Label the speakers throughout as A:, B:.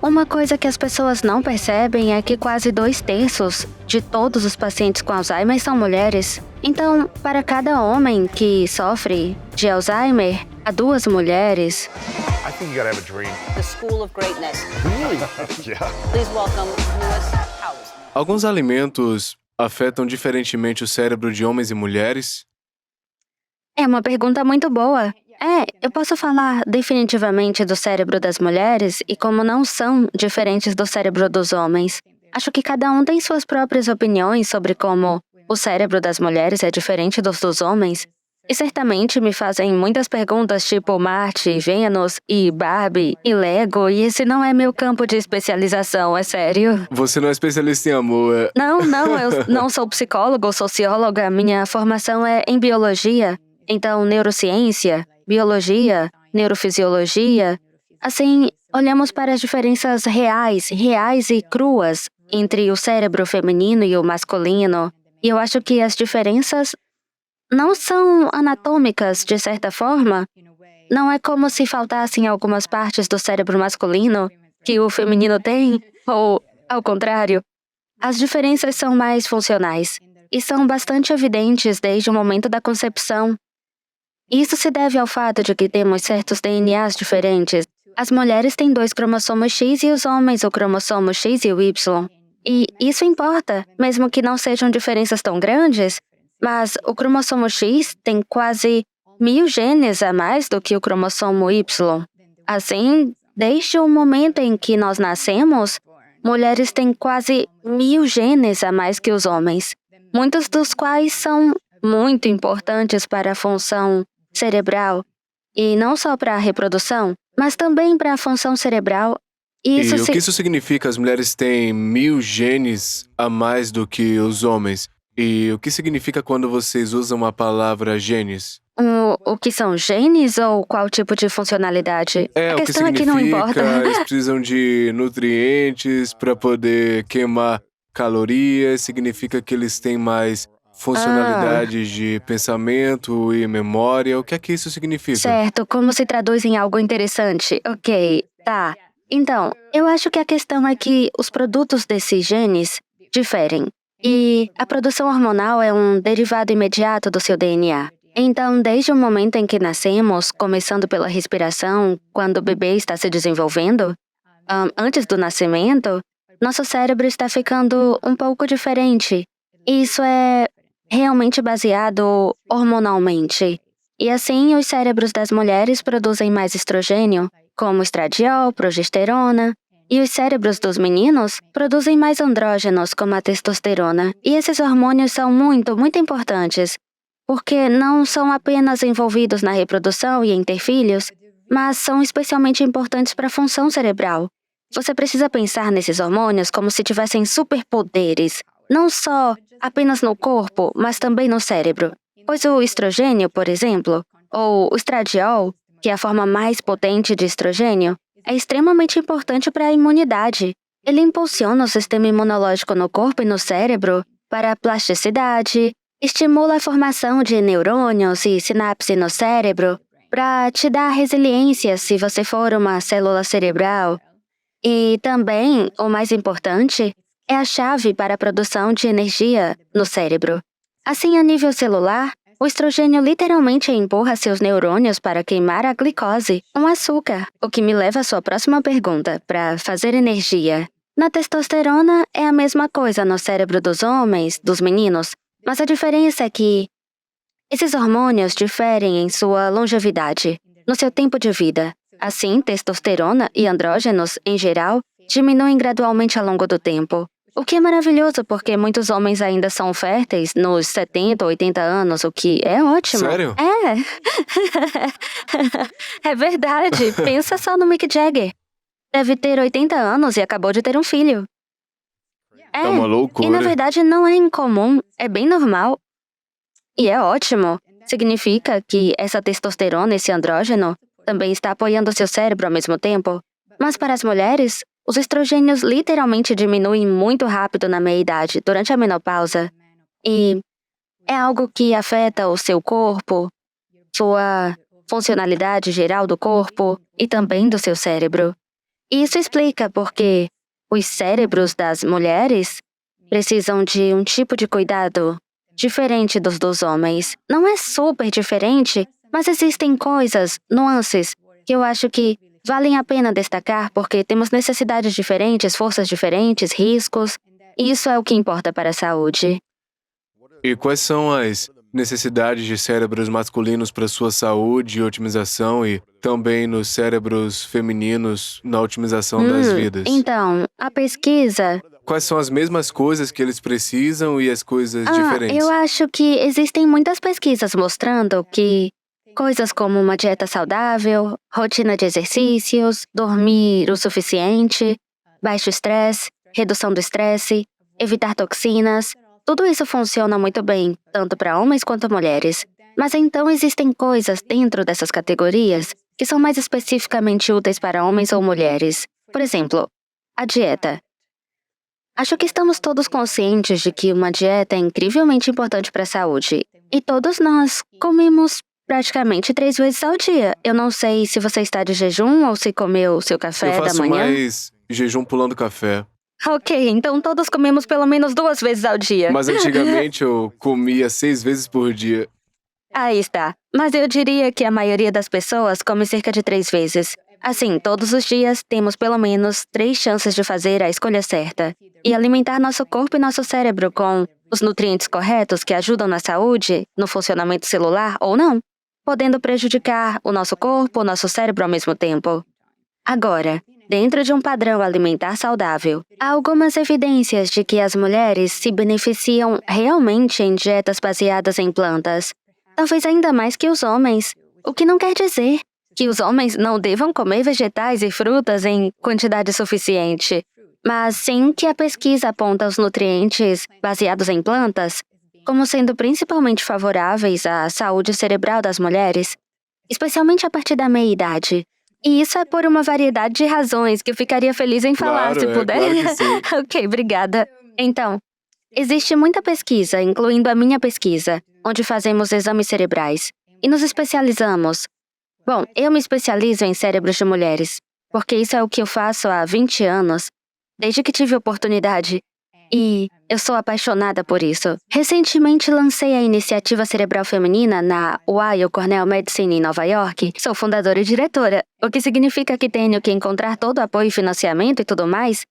A: Uma coisa que as pessoas não percebem é que quase 2/3 de todos os pacientes com Alzheimer são mulheres. Então, para cada homem que sofre de Alzheimer, há 2 mulheres.
B: I think you gotta have a dream.
C: The School of Greatness.
B: Really? Yeah.
C: Please welcome Lewis Howes.
D: Alguns alimentos afetam diferentemente o cérebro de homens e mulheres?
A: É uma pergunta muito boa. Eu posso falar definitivamente do cérebro das mulheres e como não são diferentes do cérebro dos homens. Acho que cada um tem suas próprias opiniões sobre como o cérebro das mulheres é diferente dos homens. E certamente me fazem muitas perguntas tipo Marte, Vênus e Barbie e Lego, e esse não é meu campo de especialização, é sério.
D: Você não é especialista em amor.
A: Não, eu não sou psicóloga ou socióloga, minha formação é em biologia. Então, neurociência, biologia, neurofisiologia. Assim, olhamos para as diferenças reais e cruas entre o cérebro feminino e o masculino. E eu acho que as diferenças não são anatômicas, de certa forma. Não é como se faltassem algumas partes do cérebro masculino que o feminino tem, ou ao contrário. As diferenças são mais funcionais e são bastante evidentes desde o momento da concepção. Isso se deve ao fato de que temos certos DNAs diferentes. As mulheres têm 2 cromossomos X e os homens o cromossomo X e o Y. E isso importa, mesmo que não sejam diferenças tão grandes, mas o cromossomo X tem quase 1000 genes a mais do que o cromossomo Y. Assim, desde o momento em que nós nascemos, mulheres têm quase 1000 genes a mais que os homens, muitos dos quais são muito importantes para a função cerebral, e não só para a reprodução, mas também para a função cerebral.
D: E o que isso significa? As mulheres têm 1000 genes a mais do que os homens. E o que significa quando vocês usam a palavra genes?
A: O que são genes ou qual tipo de funcionalidade? A questão é que não importa.
D: Eles precisam de nutrientes para poder queimar calorias, significa que eles têm mais funcionalidades de pensamento e memória. O que é que isso significa?
A: Certo, como se traduz em algo interessante. Ok, tá. Então, eu acho que a questão é que os produtos desses genes diferem. E a produção hormonal é um derivado imediato do seu DNA. Então, desde o momento em que nascemos, começando pela respiração, quando o bebê está se desenvolvendo, antes do nascimento, nosso cérebro está ficando um pouco diferente. Isso é realmente baseado hormonalmente. E assim, os cérebros das mulheres produzem mais estrogênio, como estradiol, progesterona, e os cérebros dos meninos produzem mais andrógenos, como a testosterona. E esses hormônios são muito importantes, porque não são apenas envolvidos na reprodução e em ter filhos, mas são especialmente importantes para a função cerebral. Você precisa pensar nesses hormônios como se tivessem superpoderes, não só apenas no corpo, mas também no cérebro. Pois o estrogênio, por exemplo, ou o estradiol, que é a forma mais potente de estrogênio, é extremamente importante para a imunidade. Ele impulsiona o sistema imunológico no corpo e no cérebro para a plasticidade, estimula a formação de neurônios e sinapse no cérebro para te dar resiliência se você for uma célula cerebral. E também, o mais importante, é a chave para a produção de energia no cérebro. Assim, a nível celular, o estrogênio literalmente empurra seus neurônios para queimar a glicose, um açúcar, o que me leva à sua próxima pergunta, para fazer energia. Na testosterona é a mesma coisa no cérebro dos homens, dos meninos, mas a diferença é que esses hormônios diferem em sua longevidade, no seu tempo de vida. Assim, testosterona e andrógenos, em geral, diminuem gradualmente ao longo do tempo. O que é maravilhoso, porque muitos homens ainda são férteis nos 70 ou 80 anos, o que é ótimo.
D: Sério?
A: É verdade. Pensa só no Mick Jagger. Deve ter 80 anos e acabou de ter um filho.
D: É uma loucura.
A: E na verdade não é incomum, é bem normal. E é ótimo. Significa que essa testosterona, esse andrógeno, também está apoiando seu cérebro ao mesmo tempo. Mas para as mulheres, os estrogênios literalmente diminuem muito rápido na meia-idade, durante a menopausa. E é algo que afeta o seu corpo, sua funcionalidade geral do corpo e também do seu cérebro. E isso explica porque os cérebros das mulheres precisam de um tipo de cuidado diferente dos homens. Não é super diferente, mas existem coisas, nuances, que eu acho que valem a pena destacar porque temos necessidades diferentes, forças diferentes, riscos, e isso é o que importa para a saúde.
D: E quais são as necessidades de cérebros masculinos para sua saúde e otimização e também nos cérebros femininos na otimização das vidas?
A: Então, a pesquisa...
D: Quais são as mesmas coisas que eles precisam e as coisas diferentes?
A: Eu acho que existem muitas pesquisas mostrando que coisas como uma dieta saudável, rotina de exercícios, dormir o suficiente, baixo estresse, redução do estresse, evitar toxinas, tudo isso funciona muito bem, tanto para homens quanto mulheres. Mas então existem coisas dentro dessas categorias que são mais especificamente úteis para homens ou mulheres. Por exemplo, a dieta. Acho que estamos todos conscientes de que uma dieta é incrivelmente importante para a saúde. E todos nós comemos praticamente 3 vezes ao dia. Eu não sei se você está de jejum ou se comeu seu café
D: Eu
A: da
D: faço
A: manhã.
D: mais jejum pulando café.
A: Ok, então todos comemos pelo menos 2 vezes ao dia.
D: Mas antigamente eu comia 6 vezes por dia.
A: Aí está. Mas eu diria que a maioria das pessoas come cerca de 3 vezes. Assim, todos os dias temos pelo menos 3 chances de fazer a escolha certa e alimentar nosso corpo e nosso cérebro com os nutrientes corretos que ajudam na saúde, no funcionamento celular ou não, podendo prejudicar o nosso corpo, o nosso cérebro ao mesmo tempo. Agora, dentro de um padrão alimentar saudável, há algumas evidências de que as mulheres se beneficiam realmente em dietas baseadas em plantas. Talvez ainda mais que os homens, o que não quer dizer que os homens não devam comer vegetais e frutas em quantidade suficiente, mas sim que a pesquisa aponta os nutrientes baseados em plantas como sendo principalmente favoráveis à saúde cerebral das mulheres, especialmente a partir da meia-idade. E isso é por uma variedade de razões que eu ficaria feliz em falar,
D: Claro,
A: se puder.
D: claro que sim.
A: Ok, obrigada. Então, existe muita pesquisa, incluindo a minha pesquisa, onde fazemos exames cerebrais e nos especializamos. Bom, eu me especializo em cérebros de mulheres, porque isso é o que eu faço há 20 anos, desde que tive oportunidade. E eu sou apaixonada por isso. Recentemente lancei a iniciativa cerebral feminina na Weill Cornell Medicine em Nova York. Sou fundadora e diretora, o que significa que tenho que encontrar todo o apoio e financiamento e tudo mais,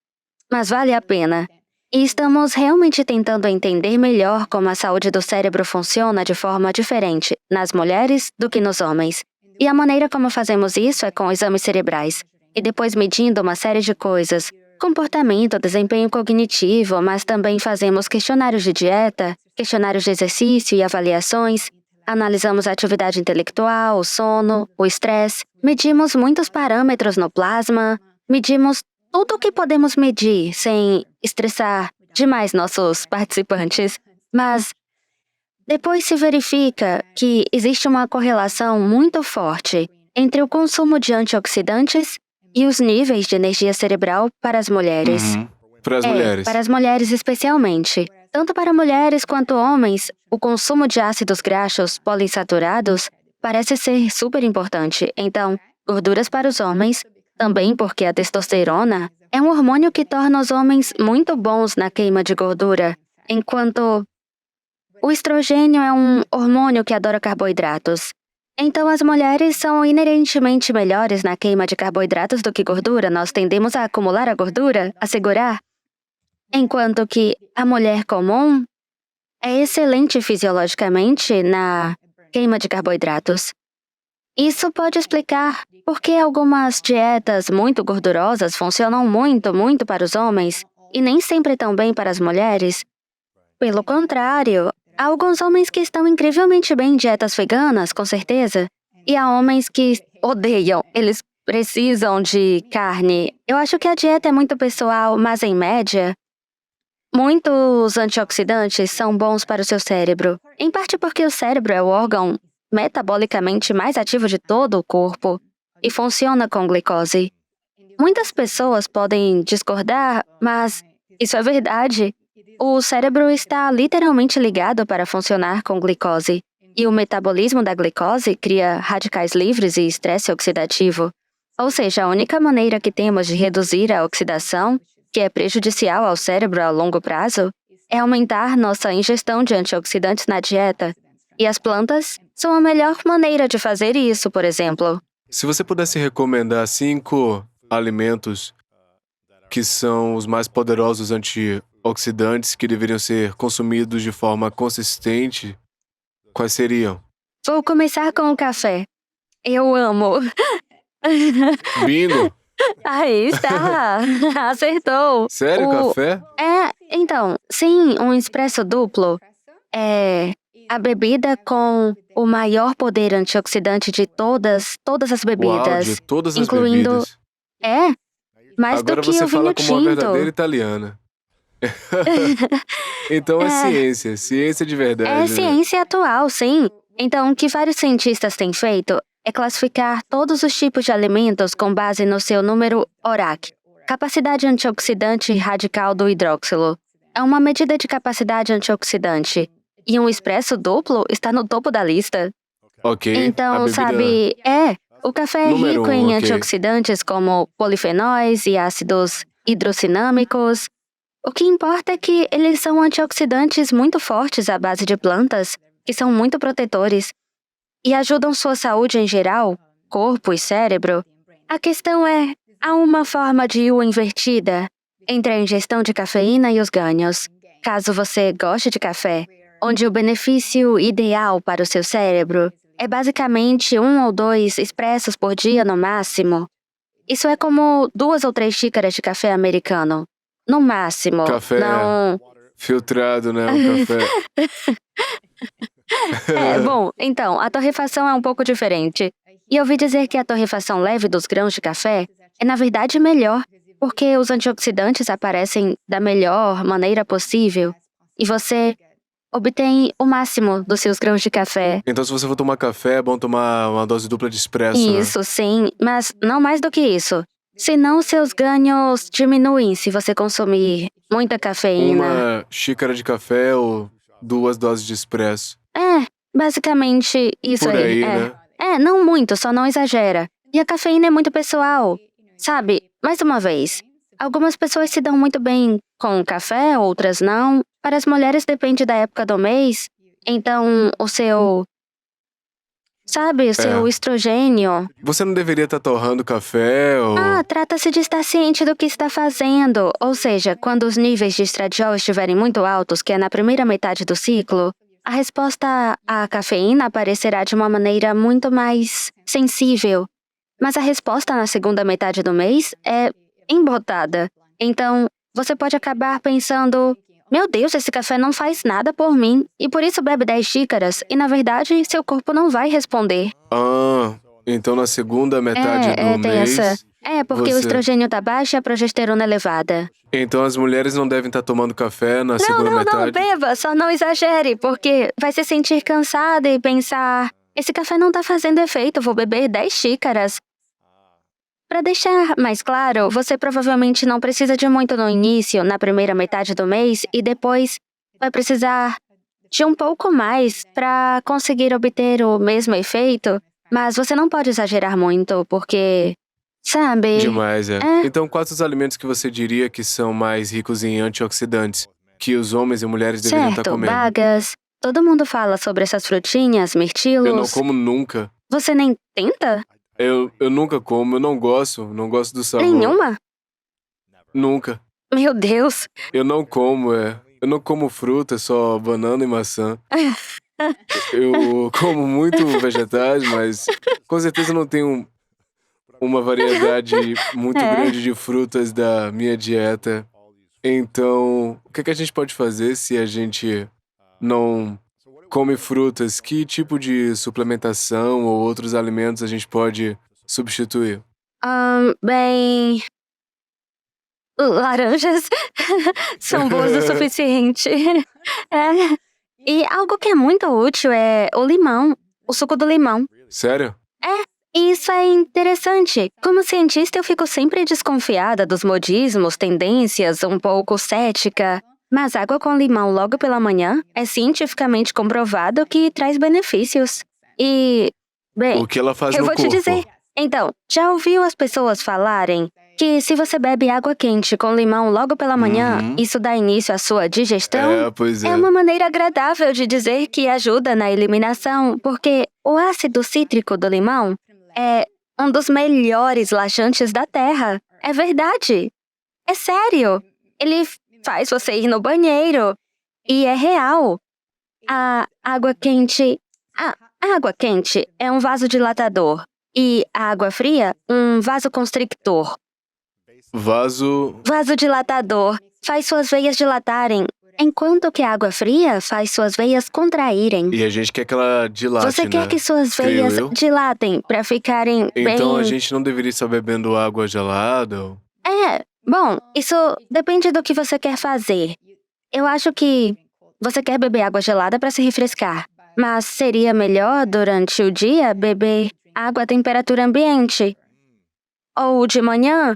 A: mas vale a pena. E estamos realmente tentando entender melhor como a saúde do cérebro funciona de forma diferente nas mulheres do que nos homens. E a maneira como fazemos isso é com exames cerebrais, e depois medindo uma série de coisas, comportamento, desempenho cognitivo, mas também fazemos questionários de dieta, questionários de exercício e avaliações, analisamos a atividade intelectual, o sono, o estresse, medimos muitos parâmetros no plasma, medimos tudo o que podemos medir sem estressar demais nossos participantes, mas depois se verifica que existe uma correlação muito forte entre o consumo de antioxidantes e os níveis de energia cerebral para as mulheres.
D: Para as mulheres.
A: Para as mulheres especialmente. Tanto para mulheres quanto homens, o consumo de ácidos graxos poliinsaturados parece ser super importante. Então, gorduras para os homens, também porque a testosterona é um hormônio que torna os homens muito bons na queima de gordura, enquanto o estrogênio é um hormônio que adora carboidratos. Então, as mulheres são inerentemente melhores na queima de carboidratos do que gordura. Nós tendemos a acumular a gordura, a segurar. Enquanto que a mulher comum é excelente fisiologicamente na queima de carboidratos. Isso pode explicar por que algumas dietas muito gordurosas funcionam muito para os homens e nem sempre tão bem para as mulheres. Pelo contrário, há alguns homens que estão incrivelmente bem em dietas veganas, com certeza. E há homens que odeiam, eles precisam de carne. Eu acho que a dieta é muito pessoal, mas em média, muitos antioxidantes são bons para o seu cérebro. Em parte porque o cérebro é o órgão metabolicamente mais ativo de todo o corpo e funciona com glicose. Muitas pessoas podem discordar, mas isso é verdade. O cérebro está literalmente ligado para funcionar com glicose, e o metabolismo da glicose cria radicais livres e estresse oxidativo. Ou seja, a única maneira que temos de reduzir a oxidação, que é prejudicial ao cérebro a longo prazo, é aumentar nossa ingestão de antioxidantes na dieta. E as plantas são a melhor maneira de fazer isso, por exemplo.
D: Se você pudesse recomendar 5 alimentos que são os mais poderosos antioxidantes que deveriam ser consumidos de forma consistente, quais seriam?
A: Vou começar com o café. Eu amo.
D: Bingo!
A: Aí está! Acertou!
D: Sério, café?
A: Então, sim, um expresso duplo é a bebida com o maior poder antioxidante de todas as
D: Uau,
A: bebidas.
D: de todas as
A: incluindo-
D: bebidas.
A: É, mais
D: Agora
A: do que
D: você
A: o
D: fala
A: vinho
D: como uma
A: tinto.
D: verdadeira italiana. Então é ciência de verdade.
A: É
D: né?
A: ciência atual, sim. Então, o que vários cientistas têm feito é classificar todos os tipos de alimentos com base no seu número ORAC, capacidade antioxidante radical do hidróxilo. É uma medida de capacidade antioxidante. E um expresso duplo está no topo da lista.
D: Ok. a
A: Então,
D: bebida...
A: sabe, o café é
D: Número
A: rico
D: 1,
A: em
D: ok.
A: antioxidantes como polifenóis e ácidos hidrocinâmicos. O que importa é que eles são antioxidantes muito fortes à base de plantas, que são muito protetores e ajudam sua saúde em geral, corpo e cérebro. A questão é, há uma forma de U invertida entre a ingestão de cafeína e os ganhos. Caso você goste de café, onde o benefício ideal para o seu cérebro é basicamente 1 ou 2 expressos por dia no máximo. Isso é como 2 ou 3 xícaras de café americano. No máximo.
D: Café.
A: Não.
D: Filtrado, né? O café.
A: Bom, então, a torrefação é um pouco diferente. E ouvi dizer que a torrefação leve dos grãos de café é, na verdade, melhor, porque os antioxidantes aparecem da melhor maneira possível e você obtém o máximo dos seus grãos de café.
D: Então, se você for tomar café, é bom tomar uma dose dupla de expresso, né?
A: Isso, sim, mas não mais do que isso. Senão, seus ganhos diminuem se você consumir muita cafeína.
D: Uma xícara de café ou 2 doses de expresso.
A: Basicamente isso
D: Por aí,
A: é.
D: né?
A: Não muito, só não exagera. E a cafeína é muito pessoal. Sabe, mais uma vez, algumas pessoas se dão muito bem com o café, outras não. Para as mulheres depende da época do mês. Então, o seu estrogênio.
D: Você não deveria estar torrando café ou...
A: Trata-se de estar ciente do que está fazendo. Ou seja, quando os níveis de estradiol estiverem muito altos, que é na primeira metade do ciclo, a resposta à cafeína aparecerá de uma maneira muito mais sensível. Mas a resposta na segunda metade do mês é embotada. Então, você pode acabar pensando, meu Deus, esse café não faz nada por mim, e por isso bebe 10 xícaras, e na verdade, seu corpo não vai responder.
D: Então na segunda metade do
A: tem
D: mês...
A: essa. Porque o
D: você-
A: estrogênio tá baixo e a progesterona elevada.
D: Então as mulheres não devem estar tomando café na segunda
A: Não,
D: metade?
A: beba, só não exagere, porque vai se sentir cansada e pensar, esse café não tá fazendo efeito, vou beber 10 xícaras. Para deixar mais claro, você provavelmente não precisa de muito no início, na primeira metade do mês, e depois vai precisar de um pouco mais para conseguir obter o mesmo efeito, mas você não pode exagerar muito, porque, sabe...
D: Demais, Então quais os alimentos que você diria que são mais ricos em antioxidantes, que os homens e mulheres deveriam estar comendo?
A: bagas. Todo mundo fala sobre essas frutinhas, mirtilos.
D: Eu não como nunca.
A: Você nem tenta?
D: Eu nunca como, eu não gosto do sabor.
A: Nenhuma?
D: Nunca.
A: Meu Deus.
D: Eu não como, Eu não como fruta, só banana e maçã. Eu como muito vegetais, mas com certeza não tenho uma variedade muito grande de frutas da minha dieta. Então, o que a gente pode fazer se a gente não come frutas? Que tipo de suplementação ou outros alimentos a gente pode substituir?
A: Bem... Laranjas são boas o suficiente. E algo que é muito útil é o limão, o suco do limão.
D: Sério?
A: E isso é interessante. Como cientista, eu fico sempre desconfiada dos modismos, tendências, um pouco cética. Mas água com limão logo pela manhã é cientificamente comprovado que traz benefícios. E, bem,
D: O que ela faz
A: eu
D: no
A: vou te
D: corpo?
A: dizer, Então, já ouviu as pessoas falarem que se você bebe água quente com limão logo pela manhã, isso dá início à sua digestão?
D: Pois é.
A: É uma maneira agradável de dizer que ajuda na eliminação, porque o ácido cítrico do limão é um dos melhores laxantes da Terra. É verdade. É sério. Ele faz você ir no banheiro. E é real. A água quente é um vasodilatador. E a água fria, um vasoconstrictor. Vasodilatador faz suas veias dilatarem, enquanto que a água fria faz suas veias contraírem.
D: E a gente quer que ela dilate,
A: Você quer
D: né?
A: que suas
D: Creio
A: veias
D: eu.
A: dilatem pra ficarem
D: Então a
A: bem...
D: gente não deveria estar bebendo água gelada?
A: Bom, isso depende do que você quer fazer. Eu acho que você quer beber água gelada para se refrescar, mas seria melhor durante o dia beber água à temperatura ambiente. Ou de manhã,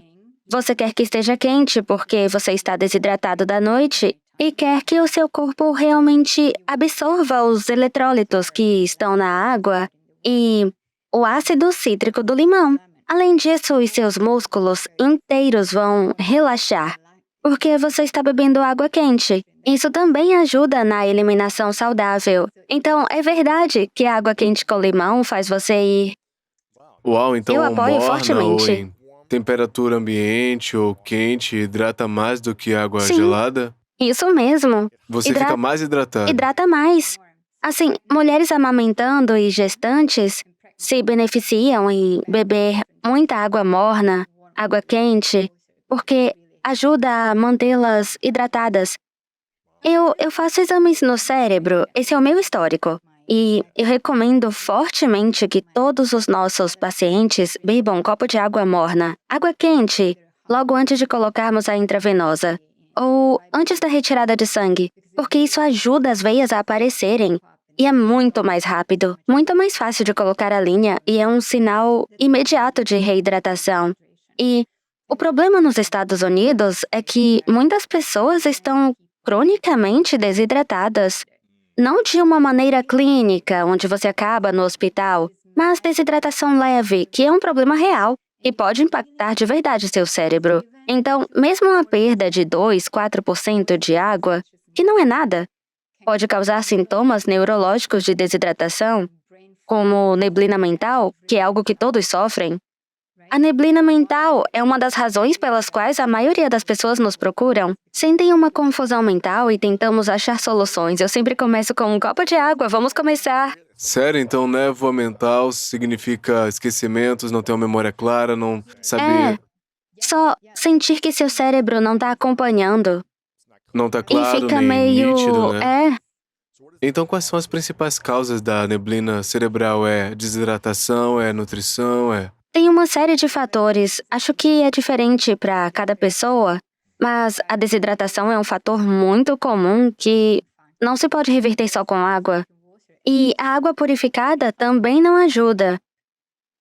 A: você quer que esteja quente porque você está desidratado da noite e quer que o seu corpo realmente absorva os eletrólitos que estão na água e o ácido cítrico do limão. Além disso, os seus músculos inteiros vão relaxar, porque você está bebendo água quente. Isso também ajuda na eliminação saudável. Então, é verdade que a água quente com limão faz você ir...
D: Uau, então
A: Eu apoio
D: morna
A: fortemente.
D: ou em temperatura ambiente ou quente hidrata mais do que água
A: Sim.
D: gelada?
A: Isso mesmo.
D: Você fica mais hidratado.
A: Hidrata mais. Assim, mulheres amamentando e gestantes se beneficiam em beber muita água morna, água quente, porque ajuda a mantê-las hidratadas. Eu faço exames no cérebro, esse é o meu histórico. E eu recomendo fortemente que todos os nossos pacientes bebam um copo de água morna, água quente, logo antes de colocarmos a intravenosa, ou antes da retirada de sangue, porque isso ajuda as veias a aparecerem. E é muito mais rápido, muito mais fácil de colocar a linha e é um sinal imediato de reidratação. E o problema nos Estados Unidos é que muitas pessoas estão cronicamente desidratadas. Não de uma maneira clínica, onde você acaba no hospital, mas desidratação leve, que é um problema real e pode impactar de verdade seu cérebro. Então, mesmo uma perda de 2, 4% de água, que não é nada, pode causar sintomas neurológicos de desidratação, como neblina mental, que é algo que todos sofrem. A neblina mental é uma das razões pelas quais a maioria das pessoas nos procuram. Sentem uma confusão mental e tentamos achar soluções. Eu sempre começo com um copo de água, vamos começar.
D: Sério, então névoa mental significa esquecimentos, não ter uma memória clara, não saber...
A: Só sentir que seu cérebro não tá acompanhando.
D: Não tá
A: E
D: claro,
A: fica
D: nem
A: meio...
D: nítido, né? Então quais são as principais causas da neblina cerebral? É desidratação, é nutrição,
A: Tem uma série de fatores. Acho que é diferente para cada pessoa, mas a desidratação é um fator muito comum que não se pode reverter só com água. E a água purificada também não ajuda.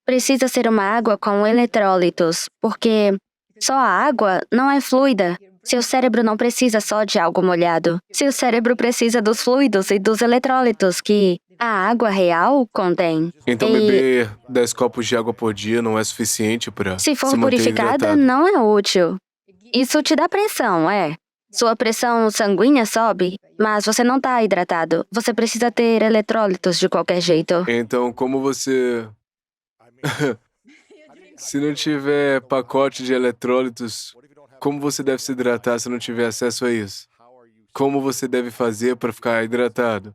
A: Precisa ser uma água com eletrólitos, porque só a água não é fluida. Seu cérebro não precisa só de algo molhado. Seu cérebro precisa dos fluidos e dos eletrólitos que a água real contém.
D: Então beber 10 copos de água por dia não é suficiente para
A: Se for
D: se manter
A: purificada,
D: hidratado?
A: não é útil. Isso te dá pressão, é. Sua pressão sanguínea sobe, mas você não tá hidratado. Você precisa ter eletrólitos de qualquer jeito.
D: Então como você... Se não tiver pacote de eletrólitos, como você deve se hidratar se não tiver acesso a isso? Como você deve fazer para ficar hidratado?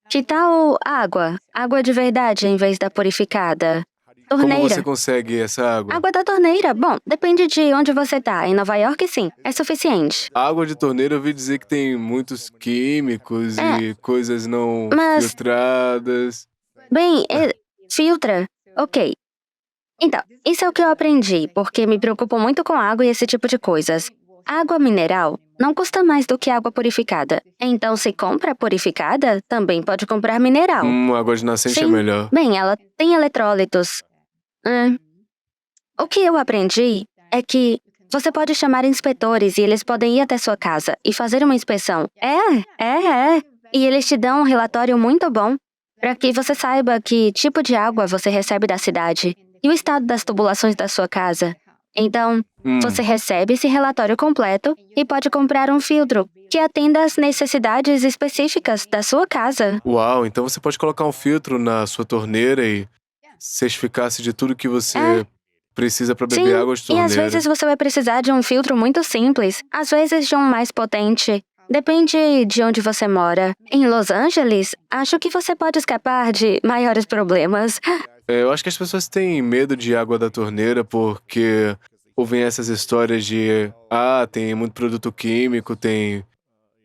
A: Que tal água? Água de verdade em vez da purificada.
D: Como
A: Torneira.
D: você consegue essa água?
A: Água da torneira. Bom, depende de onde você tá. Em Nova York, sim. É suficiente.
D: A água de torneira eu ouvi dizer que tem muitos químicos e coisas não
A: Mas-
D: filtradas.
A: Bem, filtra. Ok. Então, isso é o que eu aprendi, porque me preocupo muito com água e esse tipo de coisas. Água mineral não custa mais do que água purificada. Então, se compra purificada, também pode comprar mineral.
D: Água de nascente é
A: Sim.
D: melhor.
A: Bem, ela tem eletrólitos. O que eu aprendi é que você pode chamar inspetores e eles podem ir até sua casa e fazer uma inspeção. E eles te dão um relatório muito bom para que você saiba que tipo de água você recebe da cidade. e o estado das tubulações da sua casa. Então, você recebe esse relatório completo e pode comprar um filtro que atenda às necessidades específicas da sua casa.
D: Uau, então você pode colocar um filtro na sua torneira e certificar-se de tudo que você precisa para beber
A: Sim,
D: água de
A: e
D: torneira.
A: às vezes você vai precisar de um filtro muito simples, às vezes de um mais potente. Depende de onde você mora. Em Los Angeles, acho que você pode escapar de maiores problemas.
D: Eu acho que as pessoas têm medo de água da torneira porque ouvem essas histórias de tem muito produto químico, tem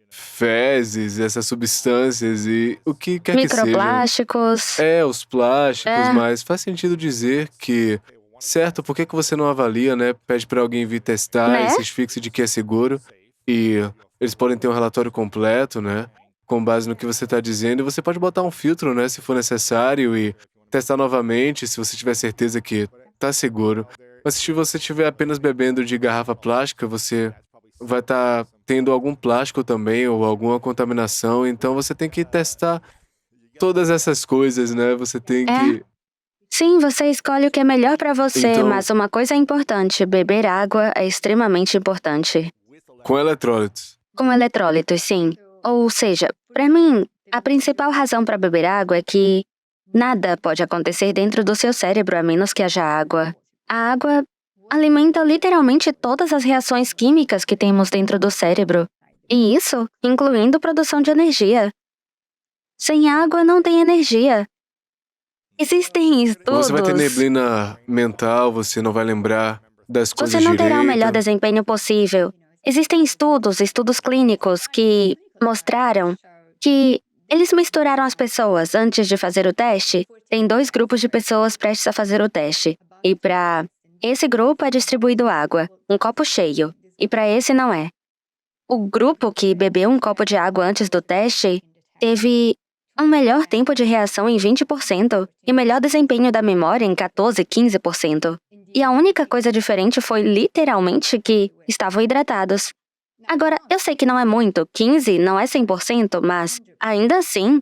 D: fezes, essas substâncias e o que quer que seja.
A: Microplásticos.
D: Os plásticos,
A: É.
D: mas faz sentido dizer que, certo, por que você não avalia, né? Pede pra alguém vir testar
A: Né?
D: e se asfixie de que é seguro e eles podem ter um relatório completo, né? Com base no que você tá dizendo e você pode botar um filtro, né? Se for necessário e testar novamente se você tiver certeza que tá seguro. Mas se você estiver apenas bebendo de garrafa plástica, você vai estar tendo algum plástico também ou alguma contaminação, então você tem que testar todas essas coisas, né? Você tem que...
A: Sim, você escolhe o que é melhor pra você,
D: Então-
A: mas uma coisa é importante: beber água é extremamente importante.
D: Com eletrólitos.
A: Com eletrólitos, sim. Ou seja, pra mim, a principal razão pra beber água é que nada pode acontecer dentro do seu cérebro a menos que haja água. A água alimenta literalmente todas as reações químicas que temos dentro do cérebro. E isso, incluindo produção de energia. Sem água não tem energia. Existem estudos.
D: Você vai ter neblina mental, você não vai lembrar das coisas
A: Você não terá o
D: direito.
A: melhor desempenho possível. Existem estudos clínicos que mostraram que eles misturaram as pessoas antes de fazer o teste. Tem 2 grupos de pessoas prestes a fazer o teste. E para esse grupo é distribuído água, um copo cheio. E para esse não é. O grupo que bebeu um copo de água antes do teste teve um melhor tempo de reação em 20% e melhor desempenho da memória em 14, 15%. E a única coisa diferente foi literalmente que estavam hidratados. Agora, eu sei que não é muito, 15 não é 100%, mas ainda assim,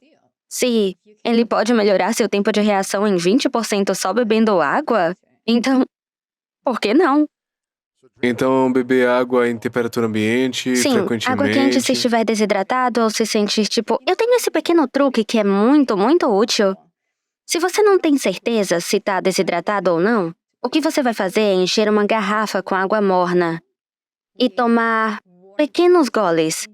A: se ele pode melhorar seu tempo de reação em 20% só bebendo água, então, por que não?
D: Então, beber água em temperatura ambiente,
A: Sim,
D: frequentemente.
A: água quente se estiver desidratado ou se sentir tipo... Eu tenho esse pequeno truque que é muito, muito útil. Se você não tem certeza se tá desidratado ou não, o que você vai fazer é encher uma garrafa com água morna e tomar pequenos goles.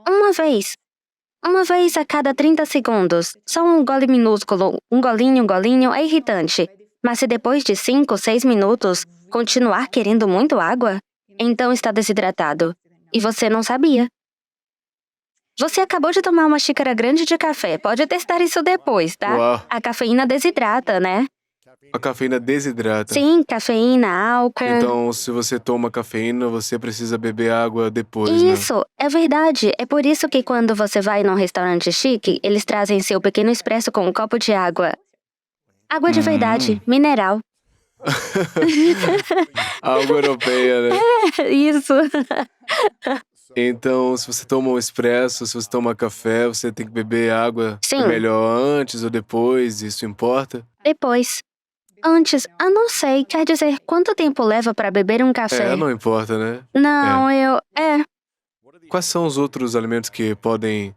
A: Uma vez a cada 30 segundos. Só um gole minúsculo, um golinho, é irritante. Mas se depois de 5, 6 minutos continuar querendo muito água, então está desidratado. E você não sabia. Você acabou de tomar uma xícara grande de café. Pode testar isso depois, tá?
D: Uau.
A: A cafeína desidrata, né?
D: A cafeína desidrata.
A: Sim, cafeína, álcool.
D: Então, se você toma cafeína, você precisa beber água depois, né?
A: Isso, é verdade. É por isso que quando você vai num restaurante chique, eles trazem seu pequeno expresso com um copo de água. Água de verdade, mineral.
D: Água europeia, né?
A: Isso.
D: Então, se você toma um expresso, se você toma café, você tem que beber água.
A: Sim.
D: É melhor antes ou depois, isso importa?
A: Depois. Antes, não sei, quer dizer, quanto tempo leva pra beber um café?
D: Não importa, né?
A: Não,
D: Quais são os outros alimentos que podem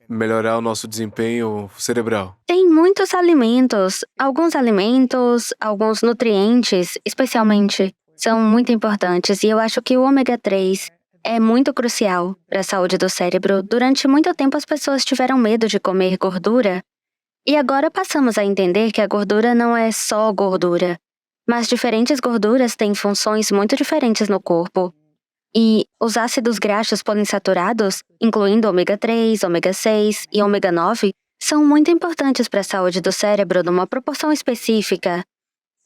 D: melhorar o nosso desempenho cerebral?
A: Tem muitos alimentos. Alguns nutrientes, especialmente, são muito importantes. E eu acho que o ômega 3 é muito crucial para a saúde do cérebro. Durante muito tempo, as pessoas tiveram medo de comer gordura. E agora passamos a entender que a gordura não é só gordura. Mas diferentes gorduras têm funções muito diferentes no corpo. E os ácidos graxos poliinsaturados, incluindo ômega 3, ômega 6 e ômega 9, são muito importantes para a saúde do cérebro numa proporção específica.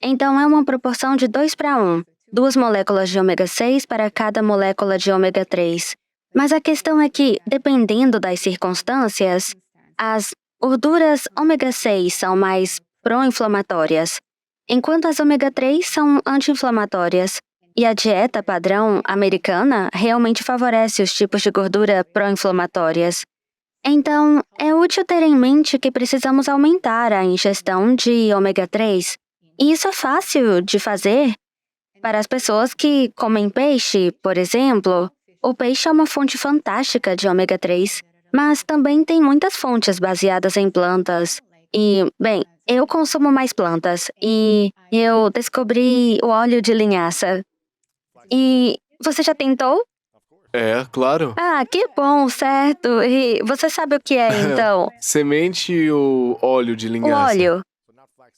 A: Então é uma proporção de 2:1, 2 moléculas de ômega 6 para cada molécula de ômega 3. Mas a questão é que, dependendo das circunstâncias, as gorduras ômega 6 são mais pró-inflamatórias, enquanto as ômega 3 são anti-inflamatórias. E a dieta padrão americana realmente favorece os tipos de gordura pró-inflamatórias. Então, é útil ter em mente que precisamos aumentar a ingestão de ômega 3. E isso é fácil de fazer para as pessoas que comem peixe, por exemplo. O peixe é uma fonte fantástica de ômega 3, mas também tem muitas fontes baseadas em plantas. E, bem, eu consumo mais plantas e eu descobri o óleo de linhaça. E você já tentou?
D: É, claro.
A: Ah, que bom, certo. E você sabe o que é, então?
D: Semente ou óleo de
A: O
D: linhaça?
A: óleo.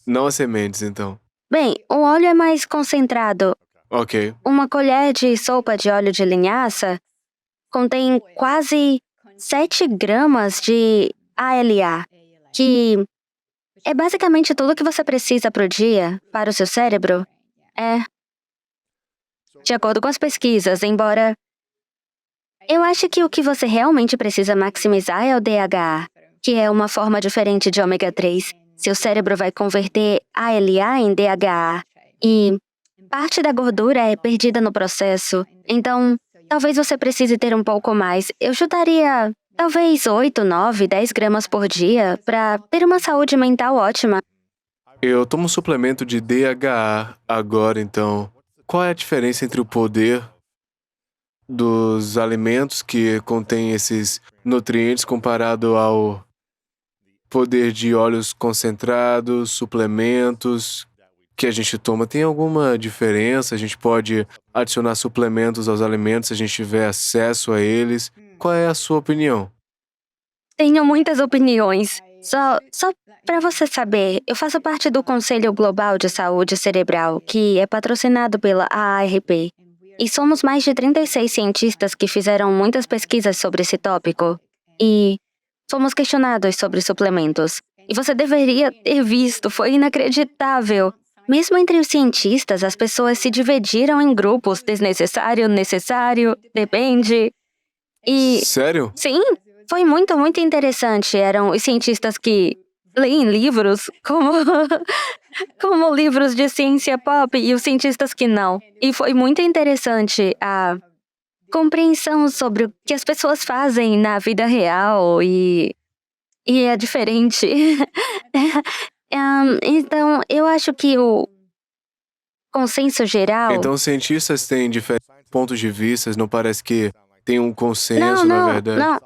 D: Não as sementes, então.
A: Bem, o óleo é mais concentrado.
D: Ok.
A: Uma colher de sopa de óleo de linhaça contém quase 7 gramas de ALA, que é basicamente tudo que você precisa para o dia, para o seu cérebro. É, de acordo com as pesquisas, embora eu acho que o que você realmente precisa maximizar é o DHA, que é uma forma diferente de ômega 3. Seu cérebro vai converter ALA em DHA e parte da gordura é perdida no processo. Então, talvez você precise ter um pouco mais. Eu chutaria talvez 8, 9, 10 gramas por dia para ter uma saúde mental ótima.
D: Eu tomo um suplemento de DHA agora, então. Qual é a diferença entre o poder dos alimentos que contêm esses nutrientes comparado ao poder de óleos concentrados, suplementos que a gente toma? Tem alguma diferença? A gente pode adicionar suplementos aos alimentos se a gente tiver acesso a eles? Qual é a sua opinião?
A: Tenho muitas opiniões. Só para você saber, eu faço parte do Conselho Global de Saúde Cerebral, que é patrocinado pela AARP. E somos mais de 36 cientistas que fizeram muitas pesquisas sobre esse tópico. E fomos questionados sobre suplementos. E você deveria ter visto, foi inacreditável. Mesmo entre os cientistas, as pessoas se dividiram em grupos: desnecessário, necessário, depende. E
D: Sério?
A: sim, foi muito, muito interessante. Eram os cientistas que leem livros como, como livros de ciência pop e os cientistas que não. E foi muito interessante a compreensão sobre o que as pessoas fazem na vida real e é diferente. Então, eu acho que o consenso geral...
D: Então, os cientistas têm diferentes pontos de vista, não parece que tem um consenso,
A: Não,
D: na
A: não,
D: verdade.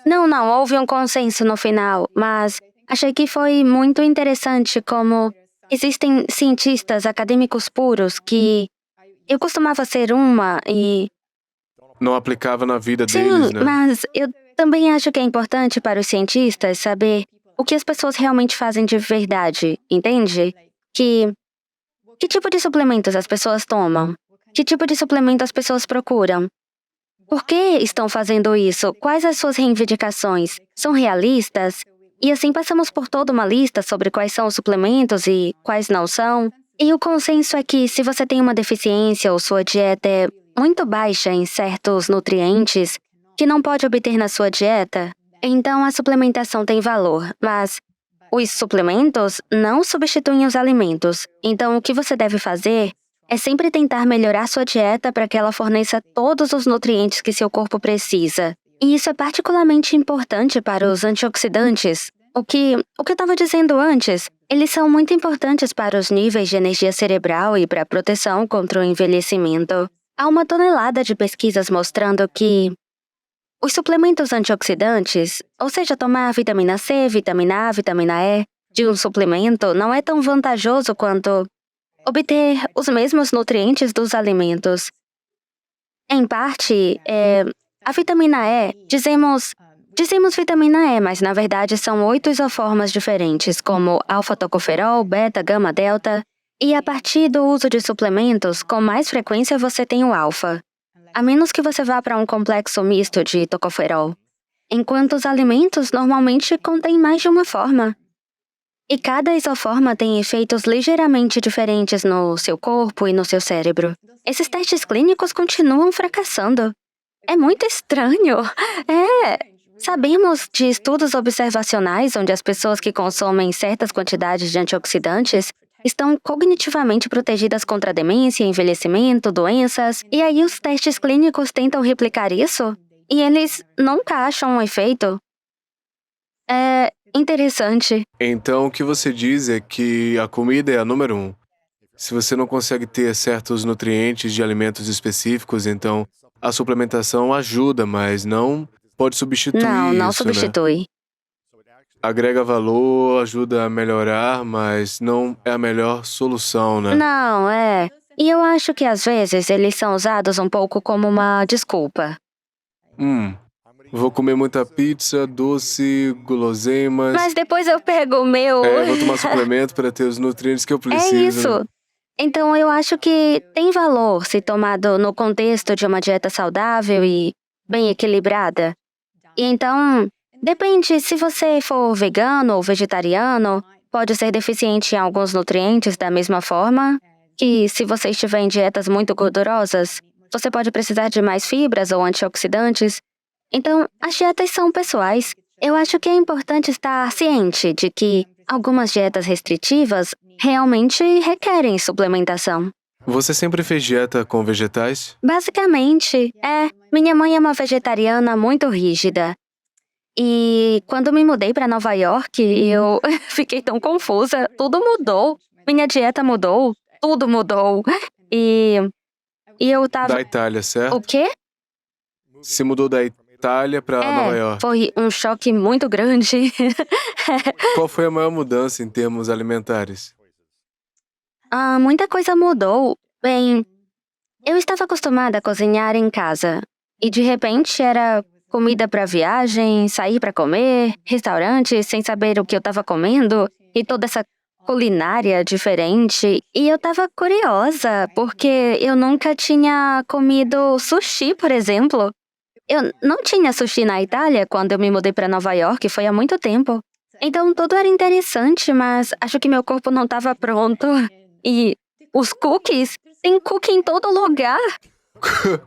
A: não, houve um consenso no final, mas achei que foi muito interessante como existem cientistas acadêmicos puros que eu costumava ser uma e...
D: Não aplicava na vida
A: Sim,
D: deles, né?
A: mas eu também acho que é importante para os cientistas saber o que as pessoas realmente fazem de verdade, entende? Que tipo de suplementos as pessoas tomam? Que tipo de suplemento as pessoas procuram? Por que estão fazendo isso? Quais as suas reivindicações? São realistas? E assim passamos por toda uma lista sobre quais são os suplementos e quais não são. E o consenso é que se você tem uma deficiência ou sua dieta é muito baixa em certos nutrientes que não pode obter na sua dieta, então a suplementação tem valor, mas os suplementos não substituem os alimentos. Então o que você deve fazer é sempre tentar melhorar sua dieta para que ela forneça todos os nutrientes que seu corpo precisa. E isso é particularmente importante para os antioxidantes. O que eu estava dizendo antes, eles são muito importantes para os níveis de energia cerebral e para a proteção contra o envelhecimento. Há uma tonelada de pesquisas mostrando que os suplementos antioxidantes, ou seja, tomar vitamina C, vitamina A, vitamina E, de um suplemento não é tão vantajoso quanto obter os mesmos nutrientes dos alimentos. Em parte, a vitamina E, dizemos vitamina E, mas na verdade são 8 isoformas diferentes, como alfa-tocoferol, beta, gama, delta, e a partir do uso de suplementos, com mais frequência você tem o alfa, a menos que você vá para um complexo misto de tocoferol, enquanto os alimentos normalmente contêm mais de uma forma. E cada isoforma tem efeitos ligeiramente diferentes no seu corpo e no seu cérebro. Esses testes clínicos continuam fracassando. É muito estranho. Sabemos de estudos observacionais onde as pessoas que consomem certas quantidades de antioxidantes estão cognitivamente protegidas contra demência, envelhecimento, doenças, e aí os testes clínicos tentam replicar isso e eles nunca acham um efeito. É interessante.
D: Então, o que você diz é que a comida é a número 1. Se você não consegue ter certos nutrientes de alimentos específicos, então a suplementação ajuda, mas não pode substituir
A: Não
D: isso, né?
A: substitui.
D: Agrega valor, ajuda a melhorar, mas não é a melhor solução, né?
A: Não, é. E eu acho que às vezes eles são usados um pouco como uma desculpa.
D: Vou comer muita pizza, doce, guloseimas.
A: Mas depois eu pego o meu.
D: Vou tomar suplemento para ter os nutrientes que eu
A: É
D: preciso.
A: isso. Então eu acho que tem valor se tomado no contexto de uma dieta saudável e bem equilibrada. E então, depende se você for vegano ou vegetariano, pode ser deficiente em alguns nutrientes da mesma forma que se você estiver em dietas muito gordurosas, você pode precisar de mais fibras ou antioxidantes. Então, as dietas são pessoais. Eu acho que é importante estar ciente de que algumas dietas restritivas realmente requerem suplementação.
D: Você sempre fez dieta com vegetais?
A: Basicamente, minha mãe é uma vegetariana muito rígida. E quando me mudei para Nova York, eu fiquei tão confusa. Tudo mudou. Minha dieta mudou. Tudo mudou. E eu tava...
D: Da Itália, certo?
A: O quê?
D: Se mudou da Itália para Nova York.
A: Foi um choque muito grande.
D: Qual foi a maior mudança em termos alimentares?
A: Muita coisa mudou. Bem, eu estava acostumada a cozinhar em casa. E de repente era comida para viagem, sair para comer, restaurante sem saber o que eu estava comendo. E toda essa culinária diferente. E eu estava curiosa, porque eu nunca tinha comido sushi, por exemplo. Eu não tinha sushi na Itália quando eu me mudei para Nova York, foi há muito tempo. Então tudo era interessante, mas acho que meu corpo não estava pronto. E os cookies, tem cookie em todo lugar.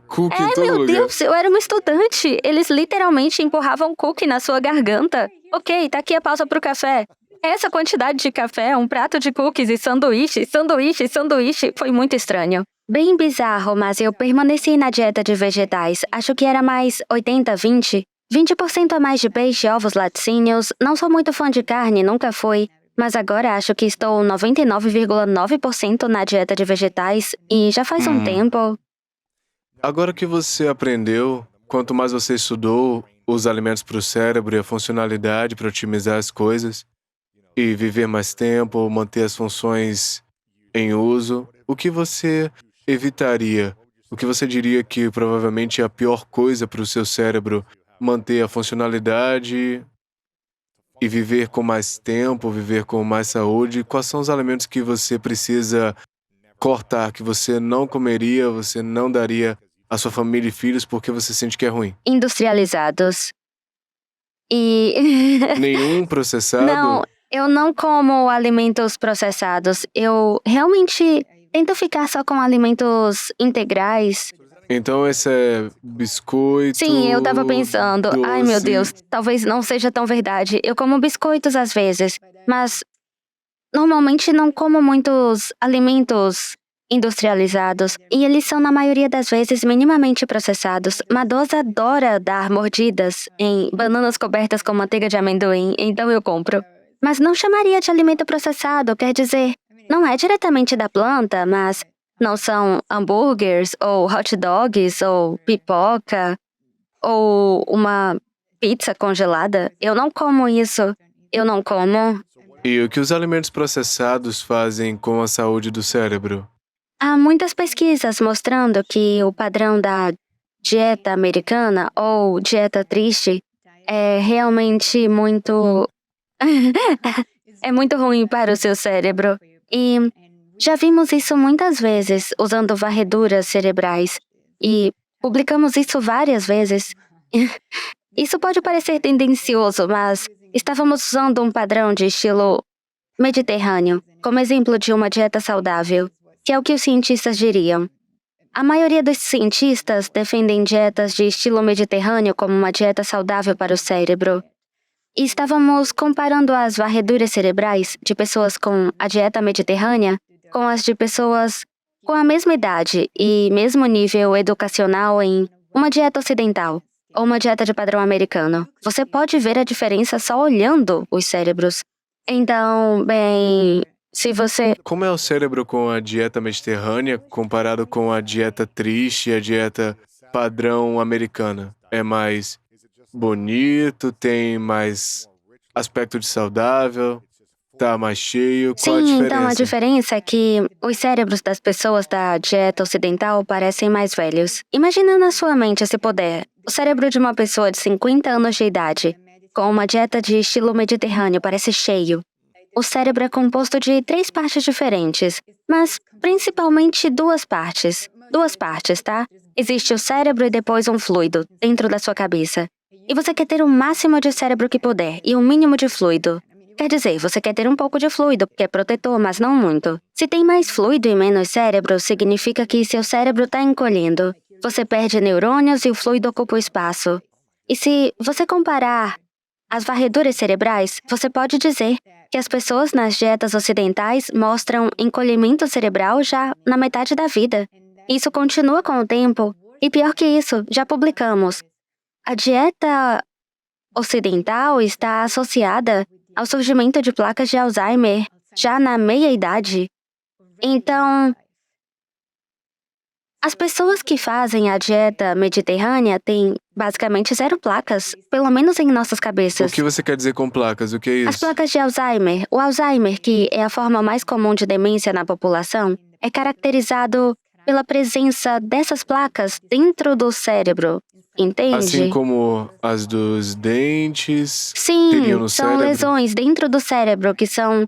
D: Cookie em todo
A: Meu
D: lugar.
A: Deus, eu era uma estudante. Eles literalmente empurravam cookie na sua garganta. Ok, tá aqui a pausa pro café. Essa quantidade de café, um prato de cookies e sanduíche, sanduíche, sanduíche. Foi muito estranho. Bem bizarro, mas eu permaneci na dieta de vegetais. Acho que era mais 80-20. 20% a mais de peixe, ovos, laticínios. Não sou muito fã de carne, nunca fui. Mas agora acho que estou 99,9% na dieta de vegetais. E já faz um tempo.
D: Agora que você aprendeu, quanto mais você estudou os alimentos para o cérebro e a funcionalidade para otimizar as coisas, e viver mais tempo, manter as funções em uso, o que você evitaria? O que você diria que provavelmente é a pior coisa para o seu cérebro manter a funcionalidade e viver com mais tempo, viver com mais saúde? Quais são os alimentos que você precisa cortar, que você não comeria, você não daria à sua família e filhos porque você sente que é ruim?
A: Industrializados. E...
D: Nenhum processado?
A: Não, eu não como alimentos processados. Eu realmente tento ficar só com alimentos integrais.
D: Então esse é biscoito.
A: Sim, eu tava pensando. Ai, meu
D: doce.
A: Deus, talvez não seja tão verdade. Eu como biscoitos às vezes, mas normalmente não como muitos alimentos industrializados. E eles são, na maioria das vezes, minimamente processados. Madoza adora dar mordidas em bananas cobertas com manteiga de amendoim, então eu compro. Mas não chamaria de alimento processado, quer dizer, não é diretamente da planta, mas não são hambúrgueres, ou hot dogs, ou pipoca, ou uma pizza congelada. Eu não como isso. Eu não como.
D: E o que os alimentos processados fazem com a saúde do cérebro?
A: Há muitas pesquisas mostrando que o padrão da dieta americana, ou dieta triste, é realmente muito... é muito ruim para o seu cérebro. E já vimos isso muitas vezes usando varreduras cerebrais. E publicamos isso várias vezes. Isso pode parecer tendencioso, mas estávamos usando um padrão de estilo mediterrâneo como exemplo de uma dieta saudável, que é o que os cientistas diriam. A maioria dos cientistas defendem dietas de estilo mediterrâneo como uma dieta saudável para o cérebro. E estávamos comparando as varreduras cerebrais de pessoas com a dieta mediterrânea com as de pessoas com a mesma idade e mesmo nível educacional em uma dieta ocidental ou uma dieta de padrão americano. Você pode ver a diferença só olhando os cérebros. Então, bem, Se você...
D: Como é o cérebro com a dieta mediterrânea comparado com a dieta triste e a dieta padrão americana? É mais bonito, tem mais aspecto de saudável, tá mais cheio? Qual a
A: Sim, então a
D: diferença?
A: diferença é que os cérebros das pessoas da dieta ocidental parecem mais velhos. Imagina na sua mente esse poder. O cérebro de uma pessoa de 50 anos de idade, com uma dieta de estilo mediterrâneo, parece cheio. O cérebro é composto de 3 partes diferentes, mas principalmente 2 partes. 2 partes, tá? Existe o cérebro e depois um fluido, dentro da sua cabeça. E você quer ter o máximo de cérebro que puder e o mínimo de fluido. Quer dizer, você quer ter um pouco de fluido, porque é protetor, mas não muito. Se tem mais fluido e menos cérebro, significa que seu cérebro está encolhendo. Você perde neurônios e o fluido ocupa o espaço. E se você comparar as varreduras cerebrais, você pode dizer que as pessoas nas dietas ocidentais mostram encolhimento cerebral já na metade da vida. Isso continua com o tempo. E pior que isso, já publicamos. A dieta ocidental está associada ao surgimento de placas de Alzheimer já na meia-idade. Então, as pessoas que fazem a dieta mediterrânea têm basicamente 0 placas, pelo menos em nossas
D: O
A: cabeças.
D: que você quer dizer com placas? O que é
A: As
D: isso?
A: placas de Alzheimer, o Alzheimer, que é a forma mais comum de demência na população, é caracterizado pela presença dessas placas dentro do cérebro, entende?
D: Assim como as dos dentes
A: Sim,
D: teriam no
A: são
D: cérebro?
A: lesões dentro do cérebro que são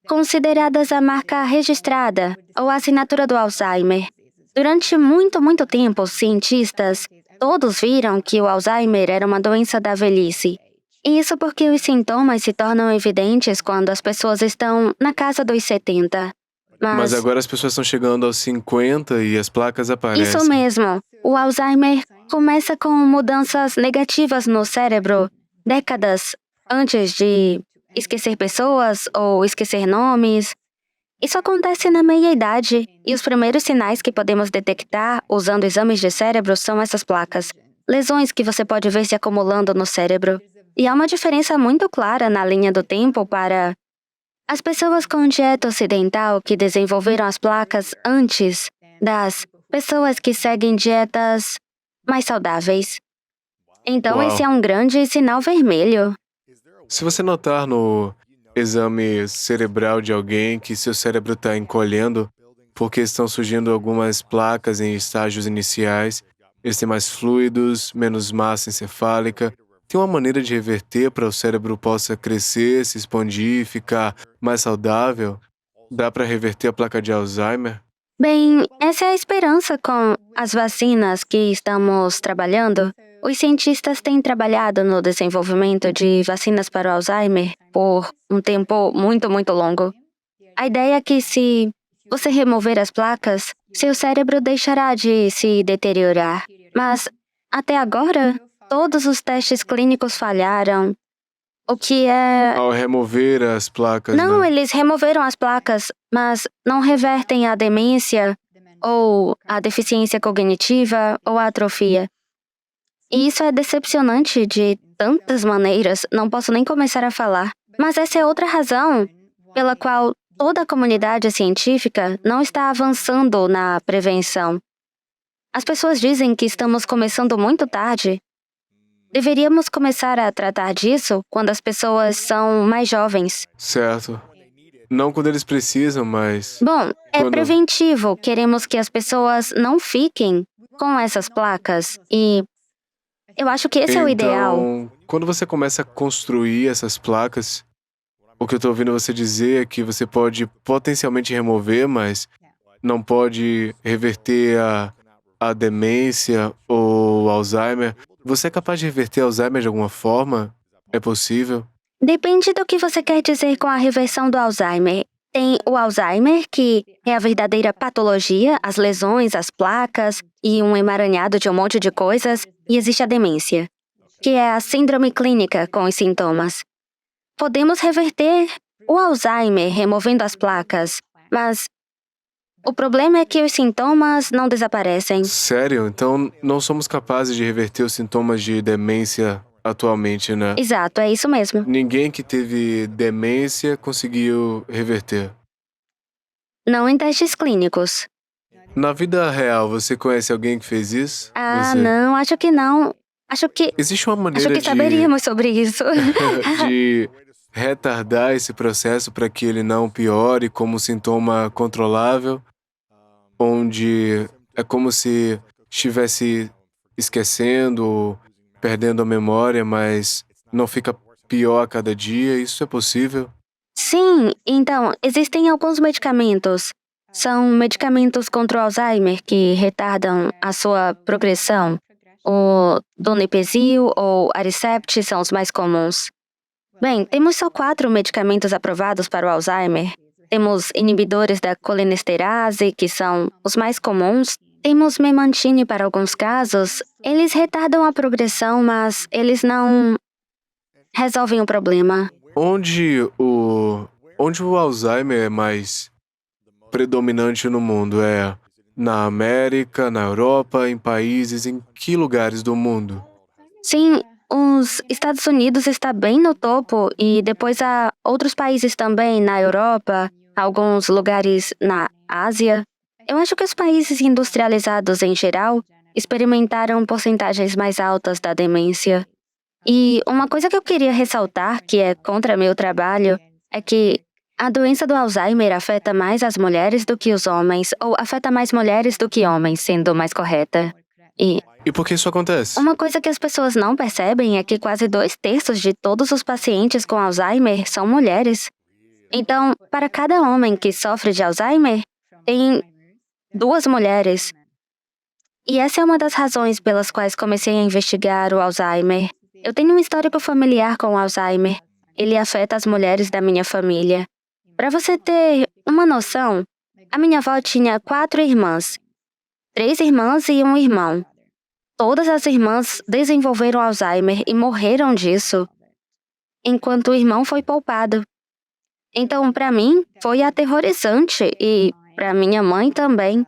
A: consideradas a marca registrada ou a assinatura do Alzheimer. Durante muito tempo, os cientistas todos viram que o Alzheimer era uma doença da velhice. E isso porque os sintomas se tornam evidentes quando as pessoas estão na casa dos 70.
D: Mas agora as pessoas estão chegando aos 50 e as placas aparecem.
A: Isso mesmo. O Alzheimer começa com mudanças negativas no cérebro décadas antes de esquecer pessoas ou esquecer nomes. Isso acontece na meia-idade, e os primeiros sinais que podemos detectar usando exames de cérebro são essas placas. Lesões que você pode ver se acumulando no cérebro. E há uma diferença muito clara na linha do tempo para as pessoas com dieta ocidental que desenvolveram as placas antes das pessoas que seguem dietas mais saudáveis. Então,
D: Uau.
A: esse é um grande sinal vermelho.
D: Se você notar no exame cerebral de alguém que seu cérebro está encolhendo porque estão surgindo algumas placas em estágios iniciais, eles têm mais fluidos, menos massa encefálica. Tem uma maneira de reverter para o cérebro possa crescer, se expandir, ficar mais saudável? Dá para reverter a placa de Alzheimer?
A: Bem, essa é a esperança com as vacinas que estamos trabalhando. Os cientistas têm trabalhado no desenvolvimento de vacinas para o Alzheimer por um tempo muito longo. A ideia é que se você remover as placas, seu cérebro deixará de se deteriorar. Mas, até agora, todos os testes clínicos falharam. O que é...
D: Ao remover as placas,
A: Não,
D: né?
A: eles removeram as placas, mas não revertem a demência, ou a deficiência cognitiva, ou a atrofia. E isso é decepcionante de tantas maneiras, não posso nem começar a falar. Mas essa é outra razão pela qual toda a comunidade científica não está avançando na prevenção. As pessoas dizem que estamos começando muito tarde. Deveríamos começar a tratar disso quando as pessoas são mais jovens.
D: Certo. Não quando eles precisam, mas...
A: Bom, é
D: Quando-
A: preventivo. Queremos que as pessoas não fiquem com essas placas. E eu acho que esse é o ideal.
D: Então, quando você começa a construir essas placas, o que eu tô ouvindo você dizer é que você pode potencialmente remover, mas não pode reverter a demência ou Alzheimer. Você é capaz de reverter Alzheimer de alguma forma? É possível?
A: Depende do que você quer dizer com a reversão do Alzheimer. Tem o Alzheimer, que é a verdadeira patologia, as lesões, as placas e um emaranhado de um monte de coisas. E existe a demência, que é a síndrome clínica com os sintomas. Podemos reverter o Alzheimer removendo as placas, mas o problema é que os sintomas não desaparecem.
D: Sério? Então não somos capazes de reverter os sintomas de demência atualmente, né?
A: Exato, é isso mesmo.
D: Ninguém que teve demência conseguiu reverter.
A: Não em testes clínicos.
D: Na vida real, você conhece alguém que fez isso?
A: Ah,
D: Você...
A: não, acho que não.
D: Existe uma
A: Acho
D: maneira
A: que saberíamos sobre isso.
D: de retardar esse processo para que ele não piore como sintoma controlável, onde é como se estivesse esquecendo ou perdendo a memória, mas não fica pior a cada dia. Isso é possível?
A: Sim, então, existem alguns medicamentos. São medicamentos contra o Alzheimer que retardam a sua progressão. O donepezil ou Aricept são os mais comuns. Bem, temos só 4 medicamentos aprovados para o Alzheimer. Temos inibidores da colinesterase, que são os mais comuns. Temos memantine para alguns casos. Eles retardam a progressão, mas eles não resolvem o problema.
D: Onde o Alzheimer é mais predominante no mundo? É na América, na Europa, em países, em que lugares do mundo?
A: Sim, os Estados Unidos está bem no topo e depois há outros países também na Europa, alguns lugares na Ásia. Eu acho que os países industrializados em geral experimentaram porcentagens mais altas da demência. E uma coisa que eu queria ressaltar, que é contra meu trabalho, é que a doença do Alzheimer afeta mais as mulheres do que os homens, ou afeta mais mulheres do que homens, sendo mais correta.
D: E por que isso acontece?
A: Uma coisa que as pessoas não percebem é que quase 2/3 de todos os pacientes com Alzheimer são mulheres. Então, para cada homem que sofre de Alzheimer, tem 2 mulheres. E essa é uma das razões pelas quais comecei a investigar o Alzheimer. Eu tenho um histórico familiar com o Alzheimer. Ele afeta as mulheres da minha família. Para você ter uma noção, a minha avó tinha 4 irmãs, 3 irmãs e um irmão. Todas as irmãs desenvolveram Alzheimer e morreram disso, enquanto o irmão foi poupado. Então, para mim, foi aterrorizante e para minha mãe também.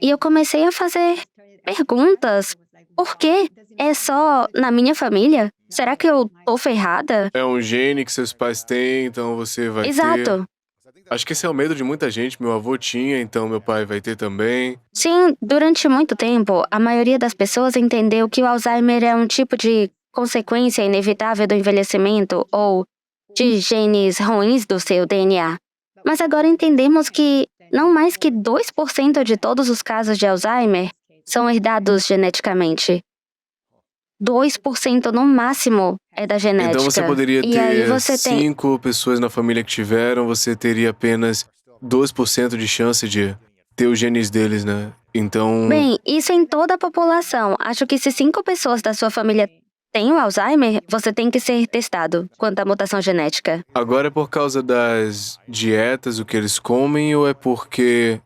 A: E eu comecei a fazer perguntas. Por quê? É só na minha família? Será que eu tô ferrada?
D: É um gene que seus pais têm, então você vai ter.
A: Exato.
D: Acho que esse é o medo de muita gente. Meu avô tinha, então meu pai vai ter também.
A: Sim, durante muito tempo, a maioria das pessoas entendeu que o Alzheimer é um tipo de consequência inevitável do envelhecimento ou de genes ruins do seu DNA. Mas agora entendemos que não mais que 2% de todos os casos de Alzheimer são herdados geneticamente. 2% no máximo é da genética.
D: Então você poderia
A: E aí
D: ter
A: você tem
D: 5 pessoas na família que tiveram, você teria apenas 2% de chance de ter os genes deles, né? Então...
A: Bem, isso em toda a população. Acho que se 5 pessoas da sua família têm o Alzheimer, você tem que ser testado quanto à mutação genética.
D: Agora é por causa das dietas, o que eles comem, ou é porque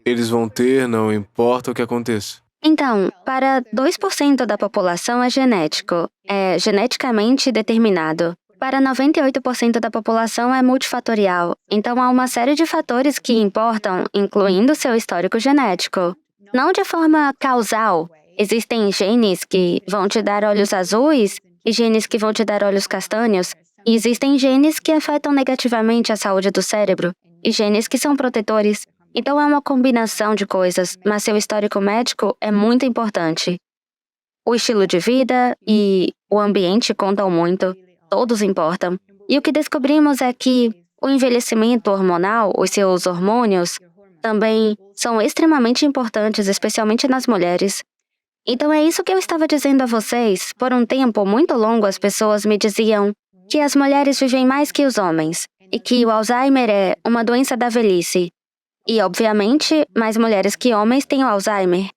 D: eles vão ter, não importa o que aconteça?
A: Então, para 2% da população é genético, é geneticamente determinado. Para 98% da população é multifatorial, então há uma série de fatores que importam, incluindo seu histórico genético. Não de forma causal. Existem genes que vão te dar olhos azuis e genes que vão te dar olhos castanhos. E existem genes que afetam negativamente a saúde do cérebro e genes que são protetores. Então é uma combinação de coisas, mas seu histórico médico é muito importante. O estilo de vida e o ambiente contam muito, todos importam. E o que descobrimos é que o envelhecimento hormonal, os seus hormônios, também são extremamente importantes, especialmente nas mulheres. Então é isso que eu estava dizendo a vocês. Por um tempo muito longo, as pessoas me diziam que as mulheres vivem mais que os homens e que o Alzheimer é uma doença da velhice. E, obviamente, mais mulheres que homens têm o Alzheimer.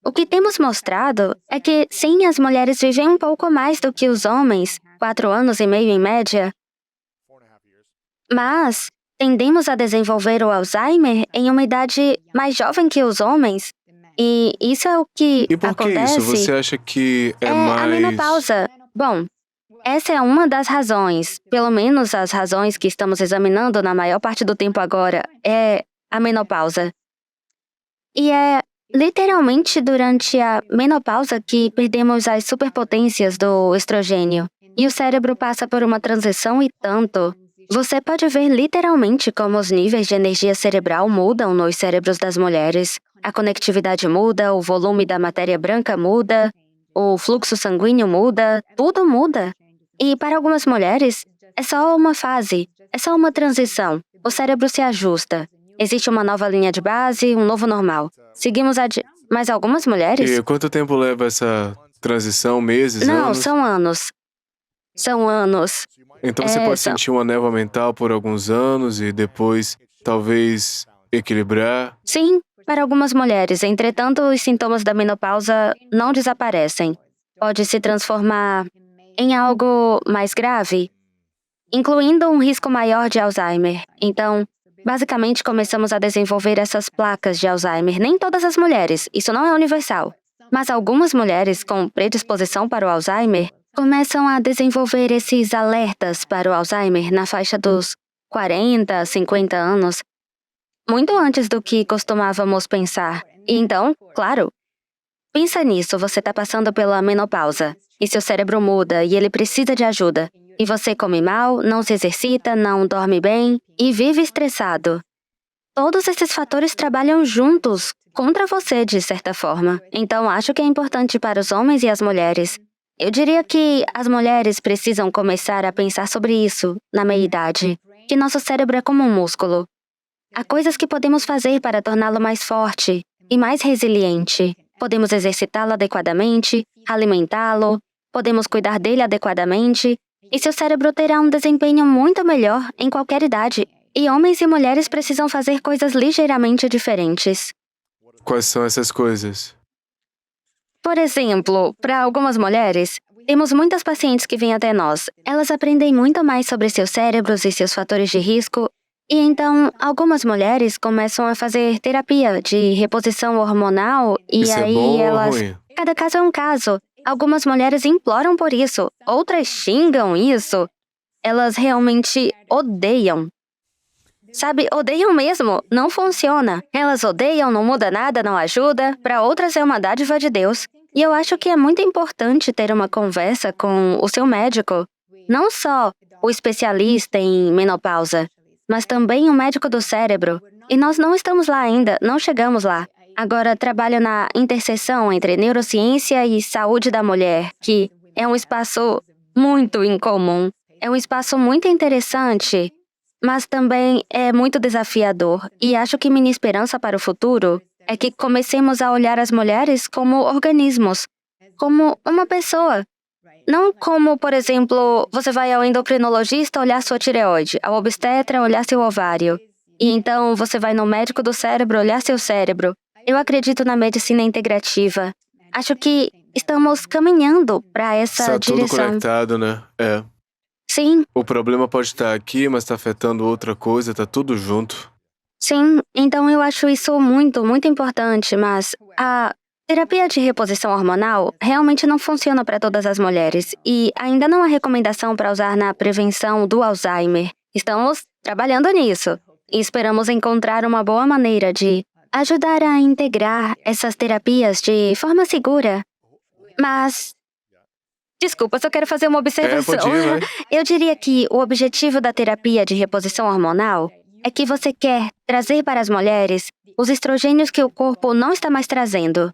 A: O que temos mostrado é que, sim, as mulheres vivem um pouco mais do que os homens, 4 anos e meio em média, mas tendemos a desenvolver o Alzheimer em uma idade mais jovem que os homens. E isso é o que
D: E por que
A: acontece.
D: isso? Você acha que é mais...
A: a menopausa. Bom, essa é uma das razões, pelo menos as razões que estamos examinando na maior parte do tempo agora, é a menopausa. E é literalmente durante a menopausa que perdemos as superpotências do estrogênio. E o cérebro passa por uma transição e tanto. Você pode ver literalmente como os níveis de energia cerebral mudam nos cérebros das mulheres. A conectividade muda, o volume da matéria branca muda, o fluxo sanguíneo muda, tudo muda. E para algumas mulheres, é só uma fase, é só uma transição. O cérebro se ajusta. Existe uma nova linha de base, um novo normal. Seguimos adiante. Mas algumas mulheres...
D: E quanto tempo leva essa transição? Meses,
A: Não,
D: anos?
A: são anos. São anos.
D: Então você pode
A: são-
D: sentir uma névoa mental por alguns anos e depois, talvez, equilibrar.
A: Sim, para algumas mulheres. Entretanto, os sintomas da menopausa não desaparecem. Pode se transformar em algo mais grave, incluindo um risco maior de Alzheimer. Então, basicamente, começamos a desenvolver essas placas de Alzheimer. Nem todas as mulheres, isso não é universal. Mas algumas mulheres com predisposição para o Alzheimer começam a desenvolver esses alertas para o Alzheimer na faixa dos 40, 50 anos, muito antes do que costumávamos pensar. E então, claro, pensa nisso, você está passando pela menopausa, e seu cérebro muda e ele precisa de ajuda. E você come mal, não se exercita, não dorme bem e vive estressado. Todos esses fatores trabalham juntos contra você, de certa forma. Então, acho que é importante para os homens e as mulheres. Eu diria que as mulheres precisam começar a pensar sobre isso na meia-idade, que nosso cérebro é como um músculo. Há coisas que podemos fazer para torná-lo mais forte e mais resiliente. Podemos exercitá-lo adequadamente, alimentá-lo, podemos cuidar dele adequadamente, e seu cérebro terá um desempenho muito melhor em qualquer idade. E homens e mulheres precisam fazer coisas ligeiramente diferentes.
D: Quais são essas coisas?
A: Por exemplo, para algumas mulheres, temos muitas pacientes que vêm até nós. Elas aprendem muito mais sobre seus cérebros e seus fatores de risco, e então algumas mulheres começam a fazer terapia de reposição hormonal e
D: Isso
A: aí
D: é bom
A: elas...
D: ou ruim?
A: Cada caso é um caso. Algumas mulheres imploram por isso, outras xingam isso. Elas realmente odeiam. Sabe, odeiam mesmo, não funciona. Elas odeiam, não muda nada, não ajuda. Para outras é uma dádiva de Deus. E eu acho que é muito importante ter uma conversa com o seu médico. Não só o especialista em menopausa, mas também o médico do cérebro. E nós não estamos lá ainda, não chegamos lá. Agora trabalho na interseção entre neurociência e saúde da mulher, que é um espaço muito incomum. É um espaço muito interessante, mas também é muito desafiador. E acho que minha esperança para o futuro é que comecemos a olhar as mulheres como organismos, como uma pessoa. Não como, por exemplo, você vai ao endocrinologista olhar sua tireoide, ao obstetra olhar seu ovário. E então você vai no médico do cérebro olhar seu cérebro. Eu acredito na medicina integrativa. Acho que estamos caminhando para essa
D: Está tudo
A: direção.
D: conectado, né? É.
A: Sim,
D: O problema pode estar aqui, mas está afetando outra coisa, tá tudo junto.
A: sim. Então eu acho isso muito, muito importante, mas a terapia de reposição hormonal realmente não funciona para todas as mulheres e ainda não há recomendação para usar na prevenção do Alzheimer. Estamos trabalhando nisso e esperamos encontrar uma boa maneira de ajudar a integrar essas terapias de forma segura. Mas... Desculpa, só quero fazer uma observação.
D: pode ir, vai.
A: Eu diria que o objetivo da terapia de reposição hormonal é que você quer trazer para as mulheres os estrogênios que o corpo não está mais trazendo.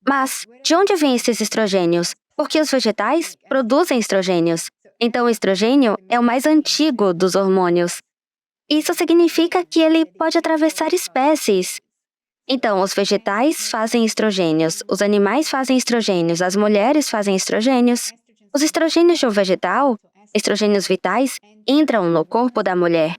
A: Mas de onde vêm esses estrogênios? Porque os vegetais produzem estrogênios. Então o estrogênio é o mais antigo dos hormônios. Isso significa que ele pode atravessar espécies. Então, os vegetais fazem estrogênios, os animais fazem estrogênios, as mulheres fazem estrogênios. Os estrogênios de um vegetal, estrogênios vitais, entram no corpo da mulher.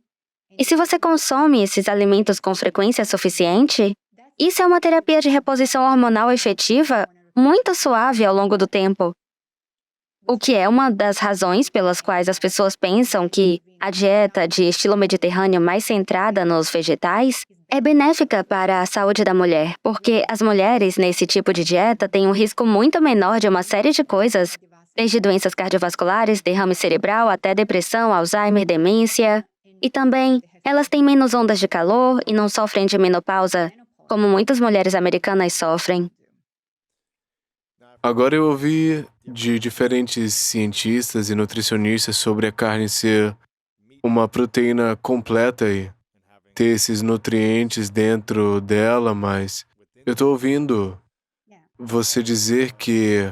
A: E se você consome esses alimentos com frequência suficiente, isso é uma terapia de reposição hormonal efetiva muito suave ao longo do tempo. O que é uma das razões pelas quais as pessoas pensam que a dieta de estilo mediterrâneo mais centrada nos vegetais é benéfica para a saúde da mulher, porque as mulheres nesse tipo de dieta têm um risco muito menor de uma série de coisas, desde doenças cardiovasculares, derrame cerebral, até depressão, Alzheimer, demência. E também, elas têm menos ondas de calor e não sofrem de menopausa, como muitas mulheres americanas sofrem.
D: Agora eu ouvi de diferentes cientistas e nutricionistas sobre a carne ser uma proteína completa e ter esses nutrientes dentro dela, mas eu estou ouvindo você dizer que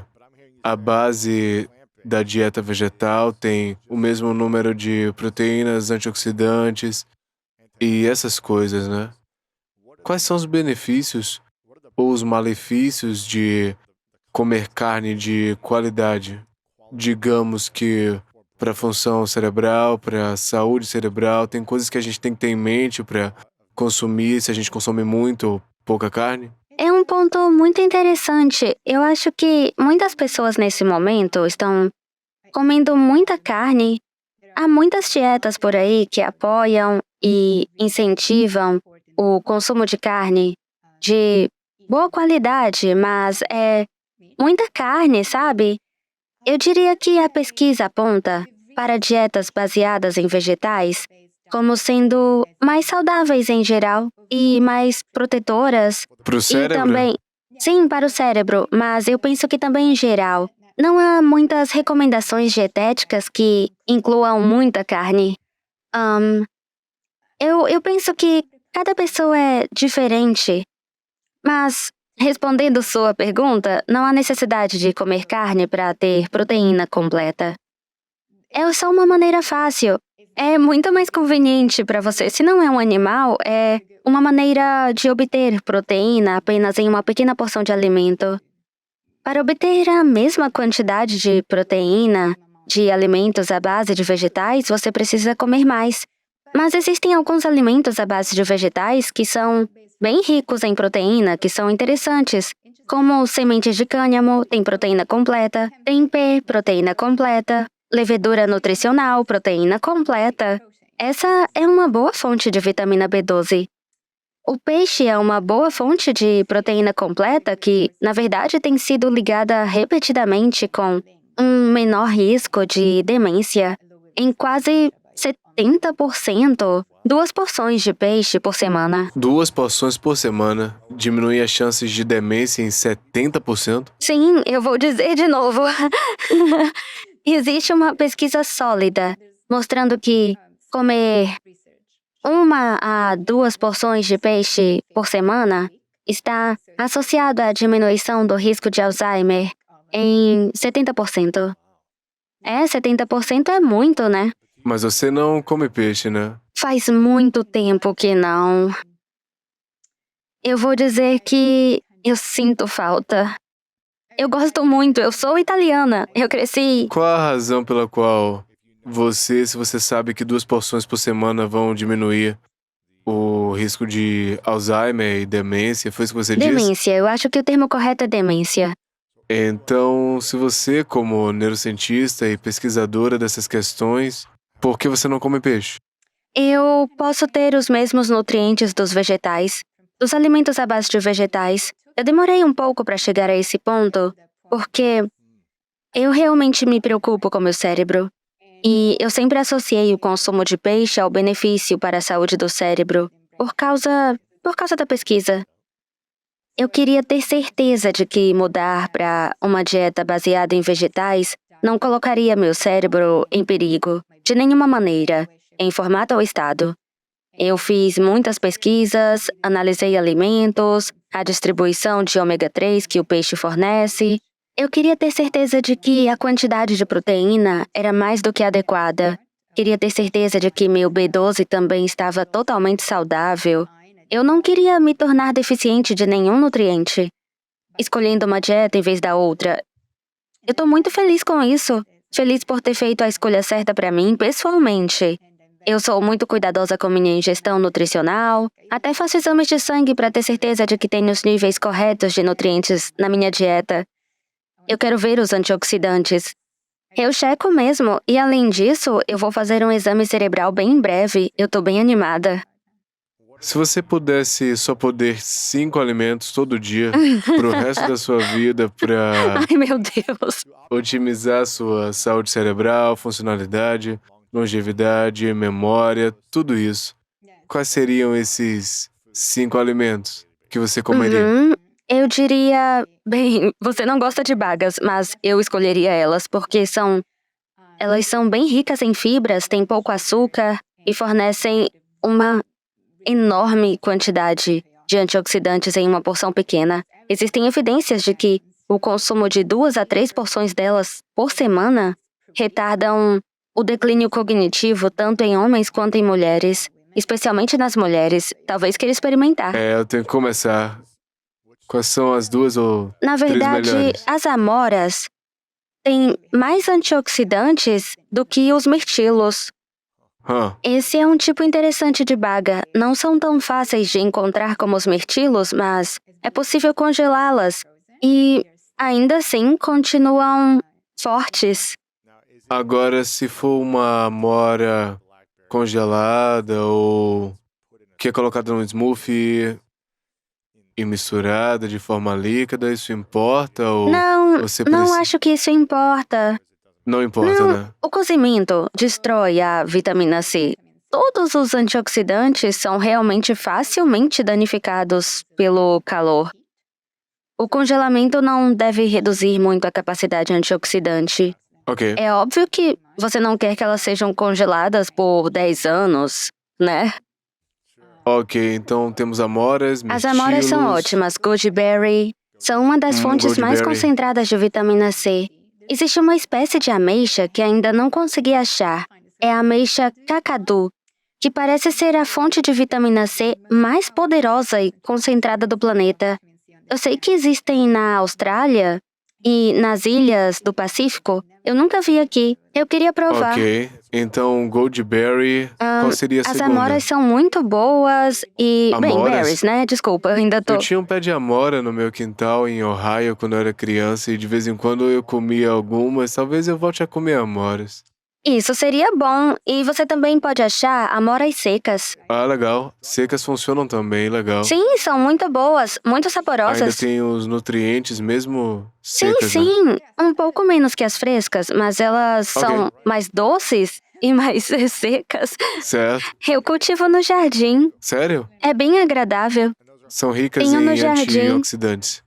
D: a base da dieta vegetal tem o mesmo número de proteínas, antioxidantes e essas coisas, né? Quais são os benefícios ou os malefícios de comer carne de qualidade? Digamos que para a função cerebral, para a saúde cerebral, tem coisas que a gente tem que ter em mente para consumir, se a gente consome muito ou pouca carne?
A: É um ponto muito interessante. Eu acho que muitas pessoas nesse momento estão comendo muita carne. Há muitas dietas por aí que apoiam e incentivam o consumo de carne de boa qualidade, mas é muita carne, sabe? Eu diria que a pesquisa aponta para dietas baseadas em vegetais como sendo mais saudáveis em geral e mais protetoras.
D: Para o
A: E
D: cérebro?
A: também, sim, para o cérebro, mas eu penso que também em geral. Não há muitas recomendações dietéticas que incluam muita carne. Ahn, eu penso que cada pessoa é diferente, mas respondendo sua pergunta, não há necessidade de comer carne para ter proteína completa. É só uma maneira fácil. É muito mais conveniente para você. Se não é um animal, é uma maneira de obter proteína apenas em uma pequena porção de alimento. Para obter a mesma quantidade de proteína de alimentos à base de vegetais, você precisa comer mais. Mas existem alguns alimentos à base de vegetais que são bem ricos em proteína, que são interessantes, como sementes de cânhamo, tem proteína completa, tempê, proteína completa, levedura nutricional, proteína completa. Essa é uma boa fonte de vitamina B12. O peixe é uma boa fonte de proteína completa que, na verdade, tem sido ligada repetidamente com um menor risco de demência em quase 70%. 2 porções de peixe por semana.
D: 2 porções por semana diminui as chances de demência em 70%?
A: Sim, eu vou dizer de novo. Existe uma pesquisa sólida mostrando que comer 1 a 2 porções de peixe por semana está associado à diminuição do risco de Alzheimer em 70%. 70% é muito, né?
D: Mas você não come peixe, né?
A: Faz muito tempo que não. Eu vou dizer que eu sinto falta. Eu gosto muito, eu sou italiana. Eu cresci.
D: Qual a razão pela qual se você sabe que 2 porções por semana vão diminuir o risco de Alzheimer e demência? Foi isso que você disse?
A: Demência, eu acho que o termo correto é demência.
D: Então, se você, como neurocientista e pesquisadora dessas questões, por que você não come peixe?
A: Eu posso ter os mesmos nutrientes dos vegetais, dos alimentos à base de vegetais. Eu demorei um pouco para chegar a esse ponto, porque eu realmente me preocupo com meu cérebro. E eu sempre associei o consumo de peixe ao benefício para a saúde do cérebro, por causa da pesquisa. Eu queria ter certeza de que mudar para uma dieta baseada em vegetais não colocaria meu cérebro em perigo, de nenhuma maneira, em formato ou estado. Eu fiz muitas pesquisas, analisei alimentos, a distribuição de ômega 3 que o peixe fornece. Eu queria ter certeza de que a quantidade de proteína era mais do que adequada. Queria ter certeza de que meu B12 também estava totalmente saudável. Eu não queria me tornar deficiente de nenhum nutriente, escolhendo uma dieta em vez da outra. Eu tô muito feliz com isso. Feliz por ter feito a escolha certa para mim, pessoalmente. Eu sou muito cuidadosa com minha ingestão nutricional. Até faço exames de sangue para ter certeza de que tenho os níveis corretos de nutrientes na minha dieta. Eu quero ver os antioxidantes. Eu checo mesmo, e além disso, eu vou fazer um exame cerebral bem em breve. Eu tô bem animada.
D: Se você pudesse só poder 5 alimentos todo dia pro resto da sua vida para
A: Ai, meu Deus.
D: otimizar sua saúde cerebral, funcionalidade, longevidade, memória, tudo isso, quais seriam esses 5 alimentos que você comeria?
A: Eu diria... Bem, você não gosta de bagas, mas eu escolheria elas porque são Elas são bem ricas em fibras, têm pouco açúcar e fornecem uma enorme quantidade de antioxidantes em uma porção pequena. Existem evidências de que o consumo de 2 a 3 porções delas por semana retardam o declínio cognitivo tanto em homens quanto em mulheres, especialmente nas mulheres. Talvez queira experimentar.
D: Eu tenho que começar. Quais são as 2 ou
A: Na
D: 3
A: verdade,
D: melhores?
A: as amoras têm mais antioxidantes do que os mirtilos. Esse é um tipo interessante de baga. Não são tão fáceis de encontrar como os mirtilos, mas é possível congelá-las. E, ainda assim, continuam fortes.
D: Agora, se for uma amora congelada ou que é colocada num smoothie e misturada de forma líquida, isso importa ou
A: Não,
D: você
A: não
D: precisa...
A: acho que isso importa.
D: Não importa,
A: Não,
D: né?
A: o cozimento destrói a vitamina C. Todos os antioxidantes são realmente facilmente danificados pelo calor. O congelamento não deve reduzir muito a capacidade antioxidante.
D: Ok.
A: É óbvio que você não quer que elas sejam congeladas por 10 anos, né?
D: Ok, então temos amoras,
A: As amoras são
D: mirtilos.
A: ótimas. Goji berry são uma das fontes
D: goji
A: mais
D: berry.
A: concentradas de vitamina C. Existe uma espécie de ameixa que ainda não consegui achar. É a ameixa cacadu, que parece ser a fonte de vitamina C mais poderosa e concentrada do planeta. Eu sei que existem na Austrália e nas ilhas do Pacífico. Eu nunca vi aqui. Eu queria provar.
D: Ok, então goji-berry, qual seria a
A: As
D: segunda?
A: amoras são muito boas e... Bem,
D: Amoras?
A: berries, né? Desculpa, eu ainda tô...
D: Eu tinha um pé de amora no meu quintal em Ohio quando eu era criança e de vez em quando eu comia algumas. Talvez eu volte a comer amoras.
A: Isso seria bom. E você também pode achar amoras secas.
D: Ah, legal. Secas funcionam também, legal.
A: Sim, são muito boas, muito
D: Ainda
A: saborosas.
D: tem os nutrientes mesmo
A: Sim,
D: secas, né?
A: sim. Um pouco menos que as frescas, mas elas
D: Ok.
A: são mais doces e mais secas.
D: Certo.
A: Eu cultivo no jardim.
D: Sério?
A: É bem agradável.
D: São ricas
A: Tenho no
D: em
A: jardim.
D: antioxidantes.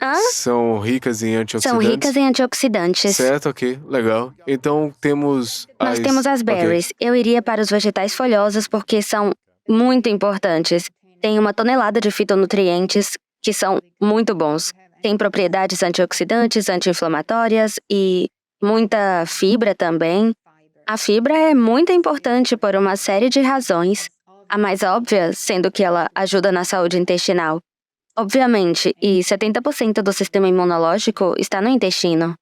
A: Hã?
D: São ricas em
A: São
D: antioxidantes?
A: ricas em antioxidantes.
D: Certo, ok. Legal. Então temos
A: Nós temos as
D: ok.
A: berries. Eu iria para os vegetais folhosos porque são muito importantes. Tem 1 tonelada de fitonutrientes que são muito bons. Tem propriedades antioxidantes, anti-inflamatórias e muita fibra também. A fibra é muito importante por uma série de razões. A mais óbvia sendo que ela ajuda na saúde intestinal. Obviamente, e 70% do sistema imunológico está no intestino.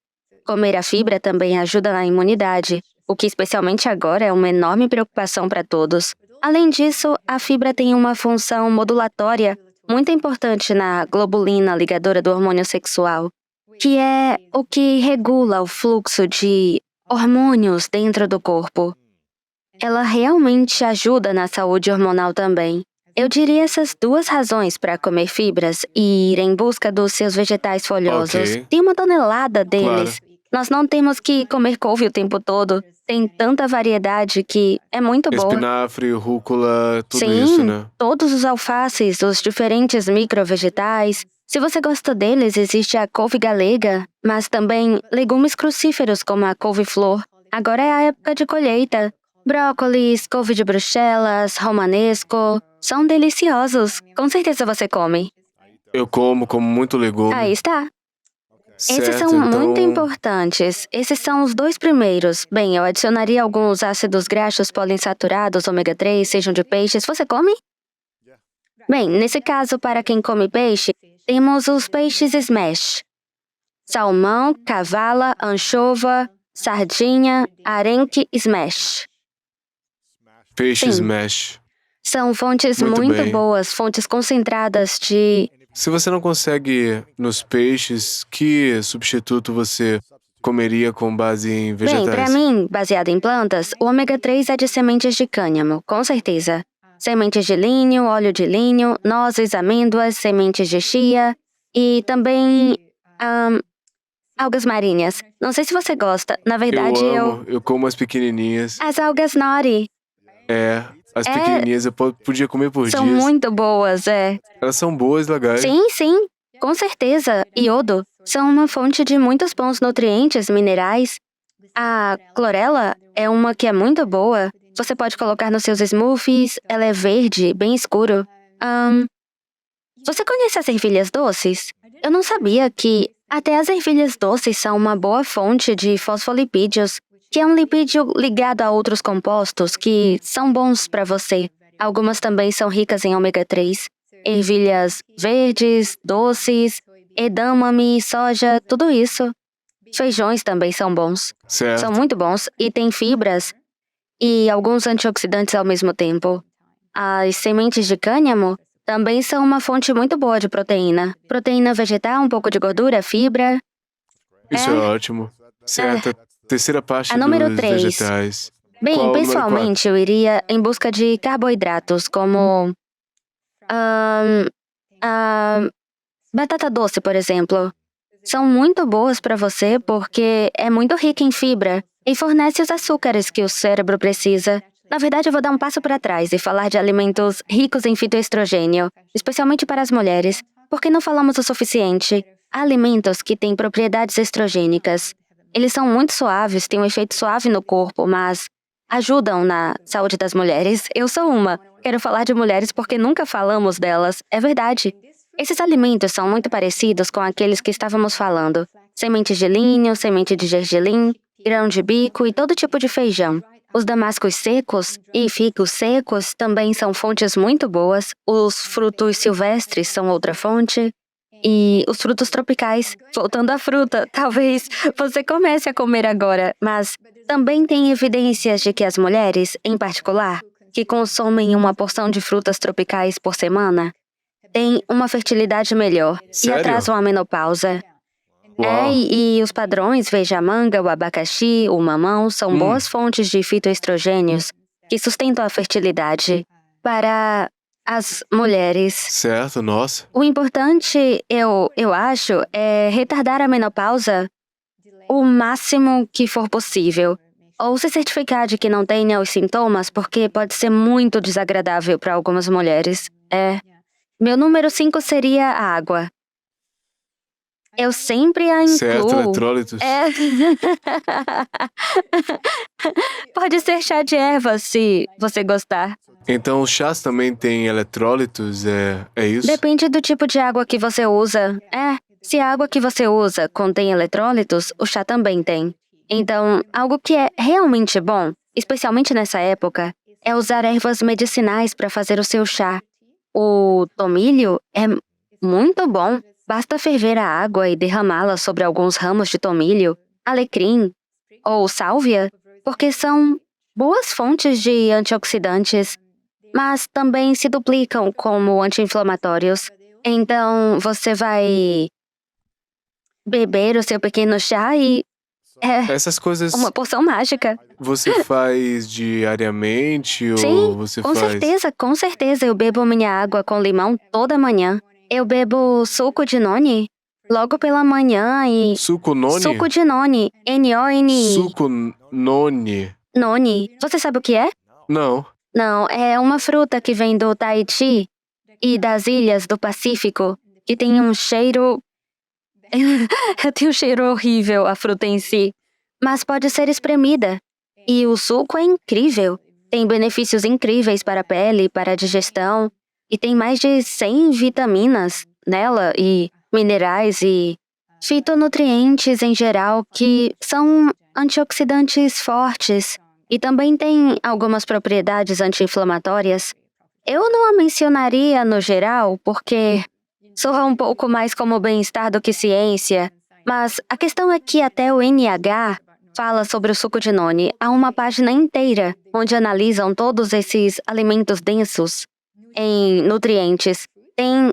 A: Comer a fibra também ajuda na imunidade, o que especialmente agora é uma enorme preocupação para todos. Além disso, a fibra tem uma função modulatória muito importante na globulina ligadora do hormônio sexual, que é o que regula o fluxo de hormônios dentro do corpo. Ela realmente ajuda na saúde hormonal também. Eu diria essas 2 razões para comer fibras e ir em busca dos seus vegetais folhosos.
D: Ok.
A: Tem 1 tonelada deles. Nós não temos que comer couve o tempo todo. Tem tanta variedade que é muito boa.
D: Espinafre, rúcula, tudo
A: Sim,
D: isso, né?
A: todos os alfaces, os diferentes microvegetais. Se você gosta deles, existe a couve galega, mas também legumes crucíferos como a couve-flor. Agora é a época de colheita. Brócolis, couve de Bruxelas, romanesco, são deliciosos. Com certeza você come.
D: Eu como muito legume.
A: Aí está. Esses
D: Certo,
A: são
D: então...
A: muito importantes. Esses são os 2 primeiros. Bem, eu adicionaria alguns ácidos graxos poliinsaturados, ômega 3, sejam de peixes. Você come? Bem, nesse caso, para quem come peixe, temos os peixes smash. Salmão, cavala, anchova, sardinha, arenque smash.
D: Peixe
A: Sim.
D: smash.
A: São fontes
D: Muito
A: muito
D: bem.
A: boas, fontes concentradas de...
D: Se você não consegue nos peixes, que substituto você comeria com base em vegetais?
A: Bem, para mim, baseado em plantas, o ômega 3 é de sementes de cânhamo, com certeza. Sementes de linho, óleo de linho, nozes, amêndoas, sementes de chia e também algas marinhas. Não sei se você gosta, na verdade
D: eu como as pequenininhas.
A: As algas nori
D: As pequenininhas eu podia comer por
A: são
D: dias.
A: muito boas,
D: Elas são boas, legais.
A: Sim, sim, com certeza. Iodo são uma fonte de muitos bons nutrientes, minerais. A clorela é uma que é muito boa. Você pode colocar nos seus smoothies. Ela é verde, bem escuro. Você conhece as ervilhas doces? Eu não sabia que até as ervilhas doces são uma boa fonte de fosfolipídios, que é um lipídio ligado a outros compostos que são bons para você. Algumas também são ricas em ômega 3. Ervilhas verdes, doces, edamame, soja, tudo isso. Feijões também são bons.
D: Certo.
A: São muito bons e têm fibras e alguns antioxidantes ao mesmo tempo. As sementes de cânhamo também são uma fonte muito boa de proteína. Proteína vegetal, um pouco de gordura, fibra.
D: Isso é ótimo. Certo. Terceira parte
A: A número
D: dos
A: 3.
D: vegetais.
A: Bem,
D: Qual o número
A: pessoalmente, eu iria em busca de carboidratos, como batata doce, por exemplo. São muito boas para você porque é muito rica em fibra e fornece os açúcares que o cérebro precisa. Na verdade, eu vou dar um passo para trás e falar de alimentos ricos em fitoestrogênio, especialmente para as mulheres, porque não falamos o suficiente. Há alimentos que têm propriedades estrogênicas. Eles são muito suaves, têm um efeito suave no corpo, mas ajudam na saúde das mulheres. Eu sou uma. Quero falar de mulheres porque nunca falamos delas. É verdade. Esses alimentos são muito parecidos com aqueles que estávamos falando. Sementes de linho, semente de gergelim, grão de bico e todo tipo de feijão. Os damascos secos e figos secos também são fontes muito boas. Os frutos silvestres são outra fonte. E os frutos tropicais. Voltando à fruta, talvez você comece a comer agora, mas também tem evidências de que as mulheres, em particular, que consomem uma porção de frutas tropicais por semana, têm uma fertilidade melhor e
D: Sério?
A: atrasam a menopausa.
D: Uau.
A: E os padrões, veja a manga, o abacaxi, o mamão, são boas fontes de fitoestrogênios que sustentam a fertilidade para as mulheres.
D: Certo, nossa.
A: O importante, eu acho, é retardar a menopausa o máximo que for possível. Ou se certificar de que não tenha os sintomas, porque pode ser muito desagradável para algumas mulheres. Meu número 5 seria a água. Eu sempre a
D: Certo,
A: incluo.
D: eletrólitos.
A: Pode ser chá de ervas, se você gostar.
D: Então, os chás também têm eletrólitos, é isso?
A: Depende do tipo de água que você usa. Se a água que você usa contém eletrólitos, o chá também tem. Então, algo que é realmente bom, especialmente nessa época, é usar ervas medicinais para fazer o seu chá. O tomilho é muito bom. Basta ferver a água e derramá-la sobre alguns ramos de tomilho, alecrim ou sálvia, porque são boas fontes de antioxidantes, mas também se duplicam como anti-inflamatórios. Então, você vai beber o seu pequeno chá e
D: Essas coisas
A: uma porção mágica.
D: você faz diariamente ou
A: Sim,
D: você
A: com
D: faz...
A: certeza, com certeza. Eu bebo minha água com limão toda manhã. Eu bebo suco de noni logo pela manhã e...
D: Suco noni?
A: Suco de noni. N-O-N-I.
D: Suco noni?
A: Noni. Você sabe o que é?
D: Não.
A: Não, é uma fruta que vem do Tahiti e das ilhas do Pacífico, que tem um cheiro... tem um cheiro horrível, a fruta em si. Mas pode ser espremida. E o suco é incrível. Tem benefícios incríveis para a pele, para a digestão. E tem mais de 100 vitaminas nela e minerais e fitonutrientes em geral que são antioxidantes fortes. E também tem algumas propriedades anti-inflamatórias. Eu não a mencionaria no geral porque soa um pouco mais como bem-estar do que ciência, mas a questão é que até o NH fala sobre o suco de noni. Há uma página inteira onde analisam todos esses alimentos densos em nutrientes. Tem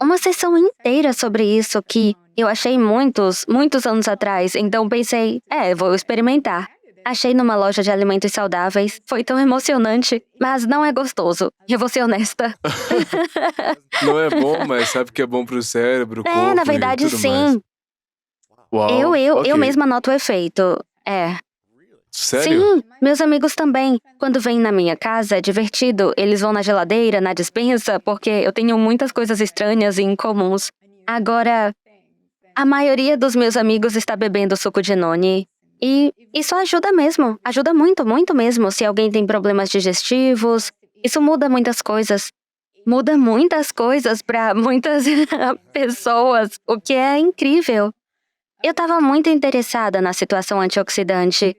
A: uma seção inteira sobre isso que eu achei muitos anos atrás, então pensei, vou experimentar. Achei numa loja de alimentos saudáveis, foi tão emocionante, mas não é gostoso. Eu vou ser honesta.
D: Não é bom, mas sabe que é bom pro cérebro, corpo
A: Na
D: e
A: verdade,
D: tudo
A: sim.
D: mais. Uau,
A: Eu
D: ok.
A: mesma noto o efeito.
D: Sério?
A: Sim, meus amigos também. Quando vêm na minha casa, é divertido. Eles vão na geladeira, na despensa, porque eu tenho muitas coisas estranhas e incomuns. Agora, a maioria dos meus amigos está bebendo suco de noni. E isso ajuda mesmo, ajuda muito, muito mesmo. Se alguém tem problemas digestivos, isso muda muitas coisas. Muda muitas coisas para muitas pessoas, o que é incrível. Eu estava muito interessada na situação antioxidante,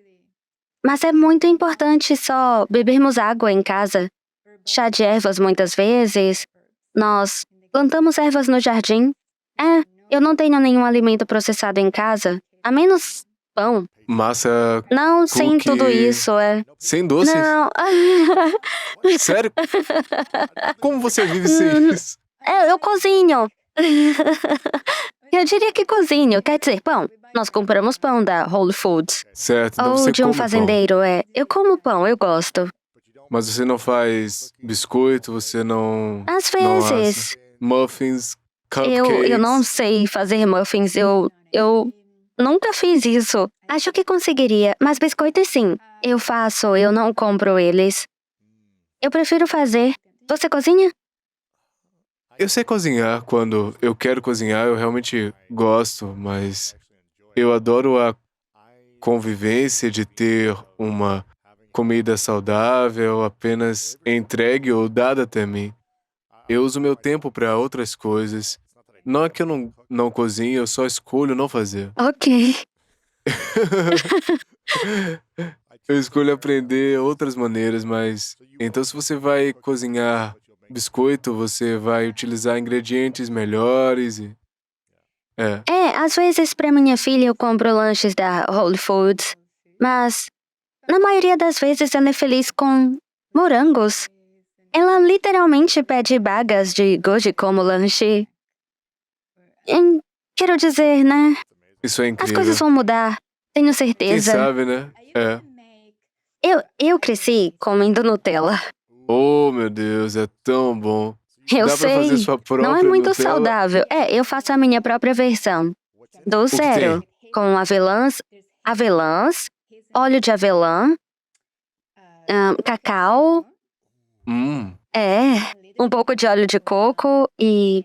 A: mas é muito importante só bebermos água em casa. Chá de ervas muitas vezes. Nós plantamos ervas no jardim. Eu não tenho nenhum alimento processado em casa, a menos pão.
D: Massa
A: Não, sem
D: cookie.
A: tudo isso,
D: Sem doces?
A: Não.
D: Sério? Como você vive sem isso?
A: Eu cozinho. Eu diria que cozinho, quer dizer, pão. Nós compramos pão da Whole Foods.
D: Certo, então
A: Ou
D: você
A: de um
D: come pão.
A: fazendeiro, Eu como pão, eu gosto.
D: Mas você não faz biscoito, você não...
A: Às
D: não
A: vezes.
D: assa muffins, cupcakes...
A: Eu não sei fazer muffins, eu nunca fiz isso. Acho que conseguiria, mas biscoitos sim. Eu faço, eu não compro eles. Eu prefiro fazer. Você cozinha?
D: Eu sei cozinhar quando eu quero cozinhar, eu realmente gosto, mas eu adoro a convivência de ter uma comida saudável apenas entregue ou dada até mim. Eu uso meu tempo para outras coisas. Não é que eu não cozinho, eu só escolho não fazer.
A: Ok.
D: Eu escolho aprender outras maneiras, mas... Então, se você vai cozinhar biscoito, você vai utilizar ingredientes melhores e...
A: Às vezes pra minha filha eu compro lanches da Whole Foods, mas na maioria das vezes ela é feliz com morangos. Ela literalmente pede bagas de goji como lanche. Quero dizer, né?
D: Isso é
A: As
D: incrível.
A: coisas vão mudar, tenho
D: Quem
A: certeza.
D: sabe, né?
A: Eu cresci comendo Nutella.
D: Oh, meu Deus, é tão bom.
A: Eu
D: Dá pra fazer
A: sei,
D: sua própria
A: não é muito
D: Nutella?
A: saudável. Eu faço a minha própria versão. Do
D: que
A: zero. Com avelãs, óleo de avelã, cacau, um pouco de óleo de coco e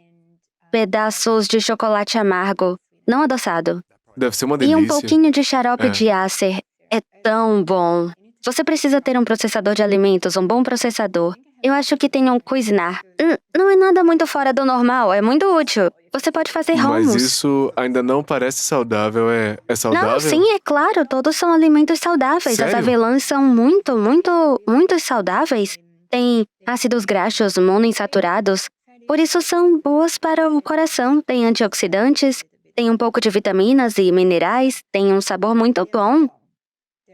A: pedaços de chocolate amargo, não adoçado.
D: Deve ser uma
A: E
D: delícia.
A: um pouquinho de xarope de Acer. É tão bom. Você precisa ter um processador de alimentos, um bom processador. Eu acho que tem um Cuisinart. Não é nada muito fora do normal, é muito útil. Você pode fazer
D: Mas
A: hummus.
D: isso ainda não parece saudável, é saudável?
A: Não, sim, é claro, todos são alimentos saudáveis.
D: Sério?
A: As avelãs são muito, muito, muito saudáveis. Tem ácidos graxos monoinsaturados, por isso são boas para o coração. Tem antioxidantes, tem um pouco de vitaminas e minerais, tem um sabor muito bom.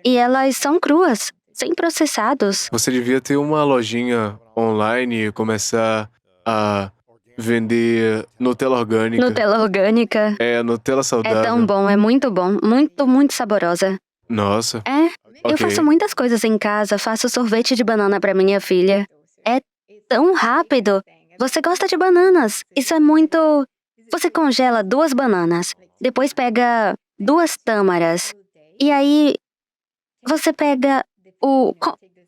A: E elas são cruas, sem processados.
D: Você devia ter uma lojinha online e começar a vender Nutella orgânica.
A: Nutella orgânica.
D: Nutella saudável.
A: É tão bom, é muito bom, muito, muito saborosa.
D: Nossa.
A: Eu
D: Ok.
A: faço muitas coisas em casa, faço sorvete de banana para minha filha. É tão rápido. Você gosta de bananas? Isso é muito... Você congela 2 bananas, depois pega 2 tâmaras, e aí você pega o...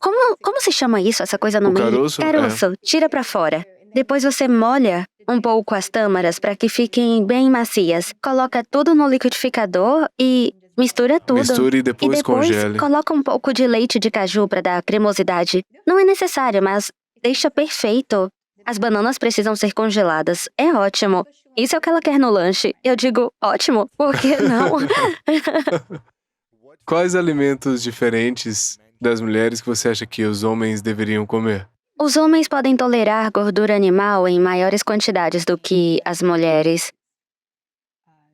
A: Como se chama isso, essa coisa no
D: O
A: meio?
D: caroço?
A: Caroço, tira pra fora. Depois você molha um pouco as tâmaras para que fiquem bem macias. Coloca tudo no liquidificador e mistura tudo.
D: Misture e depois congele.
A: Coloca um pouco de leite de caju para dar cremosidade. Não é necessário, mas deixa perfeito. As bananas precisam ser congeladas. É ótimo. Isso é o que ela quer no lanche. Eu digo, ótimo, por que não?
D: Quais alimentos diferentes das mulheres que você acha que os homens deveriam comer?
A: Os homens podem tolerar gordura animal em maiores quantidades do que as mulheres.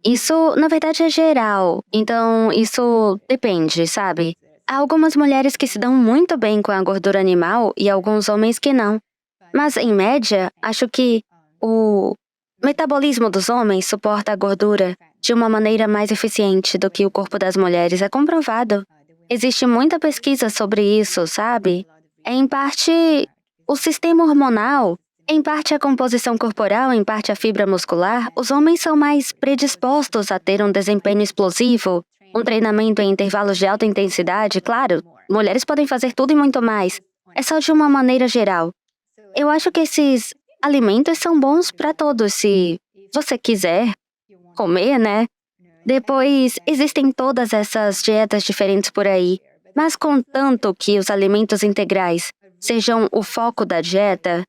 A: Isso, na verdade, é geral. Então, isso depende, sabe? Há algumas mulheres que se dão muito bem com a gordura animal e alguns homens que não. Mas, em média, acho que o metabolismo dos homens suporta a gordura de uma maneira mais eficiente do que o corpo das mulheres. É comprovado. Existe muita pesquisa sobre isso, sabe? É em parte o sistema hormonal, em parte a composição corporal, em parte a fibra muscular. Os homens são mais predispostos a ter um desempenho explosivo, um treinamento em intervalos de alta intensidade. Claro, mulheres podem fazer tudo e muito mais. É só de uma maneira geral. Eu acho que esses alimentos são bons para todos. Se você quiser comer, né? Depois, existem todas essas dietas diferentes por aí, mas contanto que os alimentos integrais sejam o foco da dieta,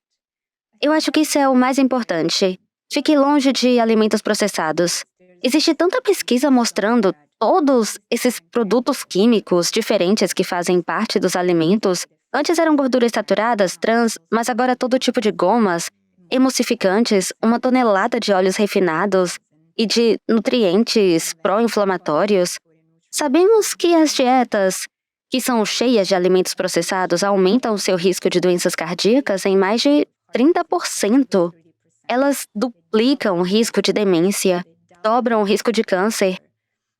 A: eu acho que isso é o mais importante. Fique longe de alimentos processados. Existe tanta pesquisa mostrando todos esses produtos químicos diferentes que fazem parte dos alimentos. Antes eram gorduras saturadas, trans, mas agora todo tipo de gomas, emulsificantes, 1 tonelada de óleos refinados e de nutrientes pró-inflamatórios. Sabemos que as dietas que são cheias de alimentos processados aumentam o seu risco de doenças cardíacas em mais de 30%. Elas duplicam o risco de demência, dobram o risco de câncer,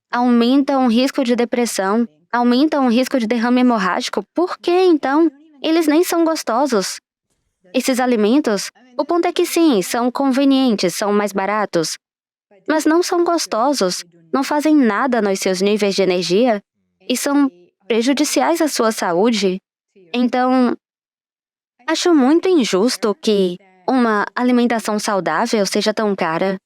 A: aumentam o risco de depressão, aumentam o risco de derrame hemorrágico. Por que, então? Eles nem são gostosos. Esses alimentos, o ponto é que sim, são convenientes, são mais baratos, mas não são gostosos, não fazem nada nos seus níveis de energia e são prejudiciais à sua saúde. Então, acho muito injusto que uma alimentação saudável seja tão cara.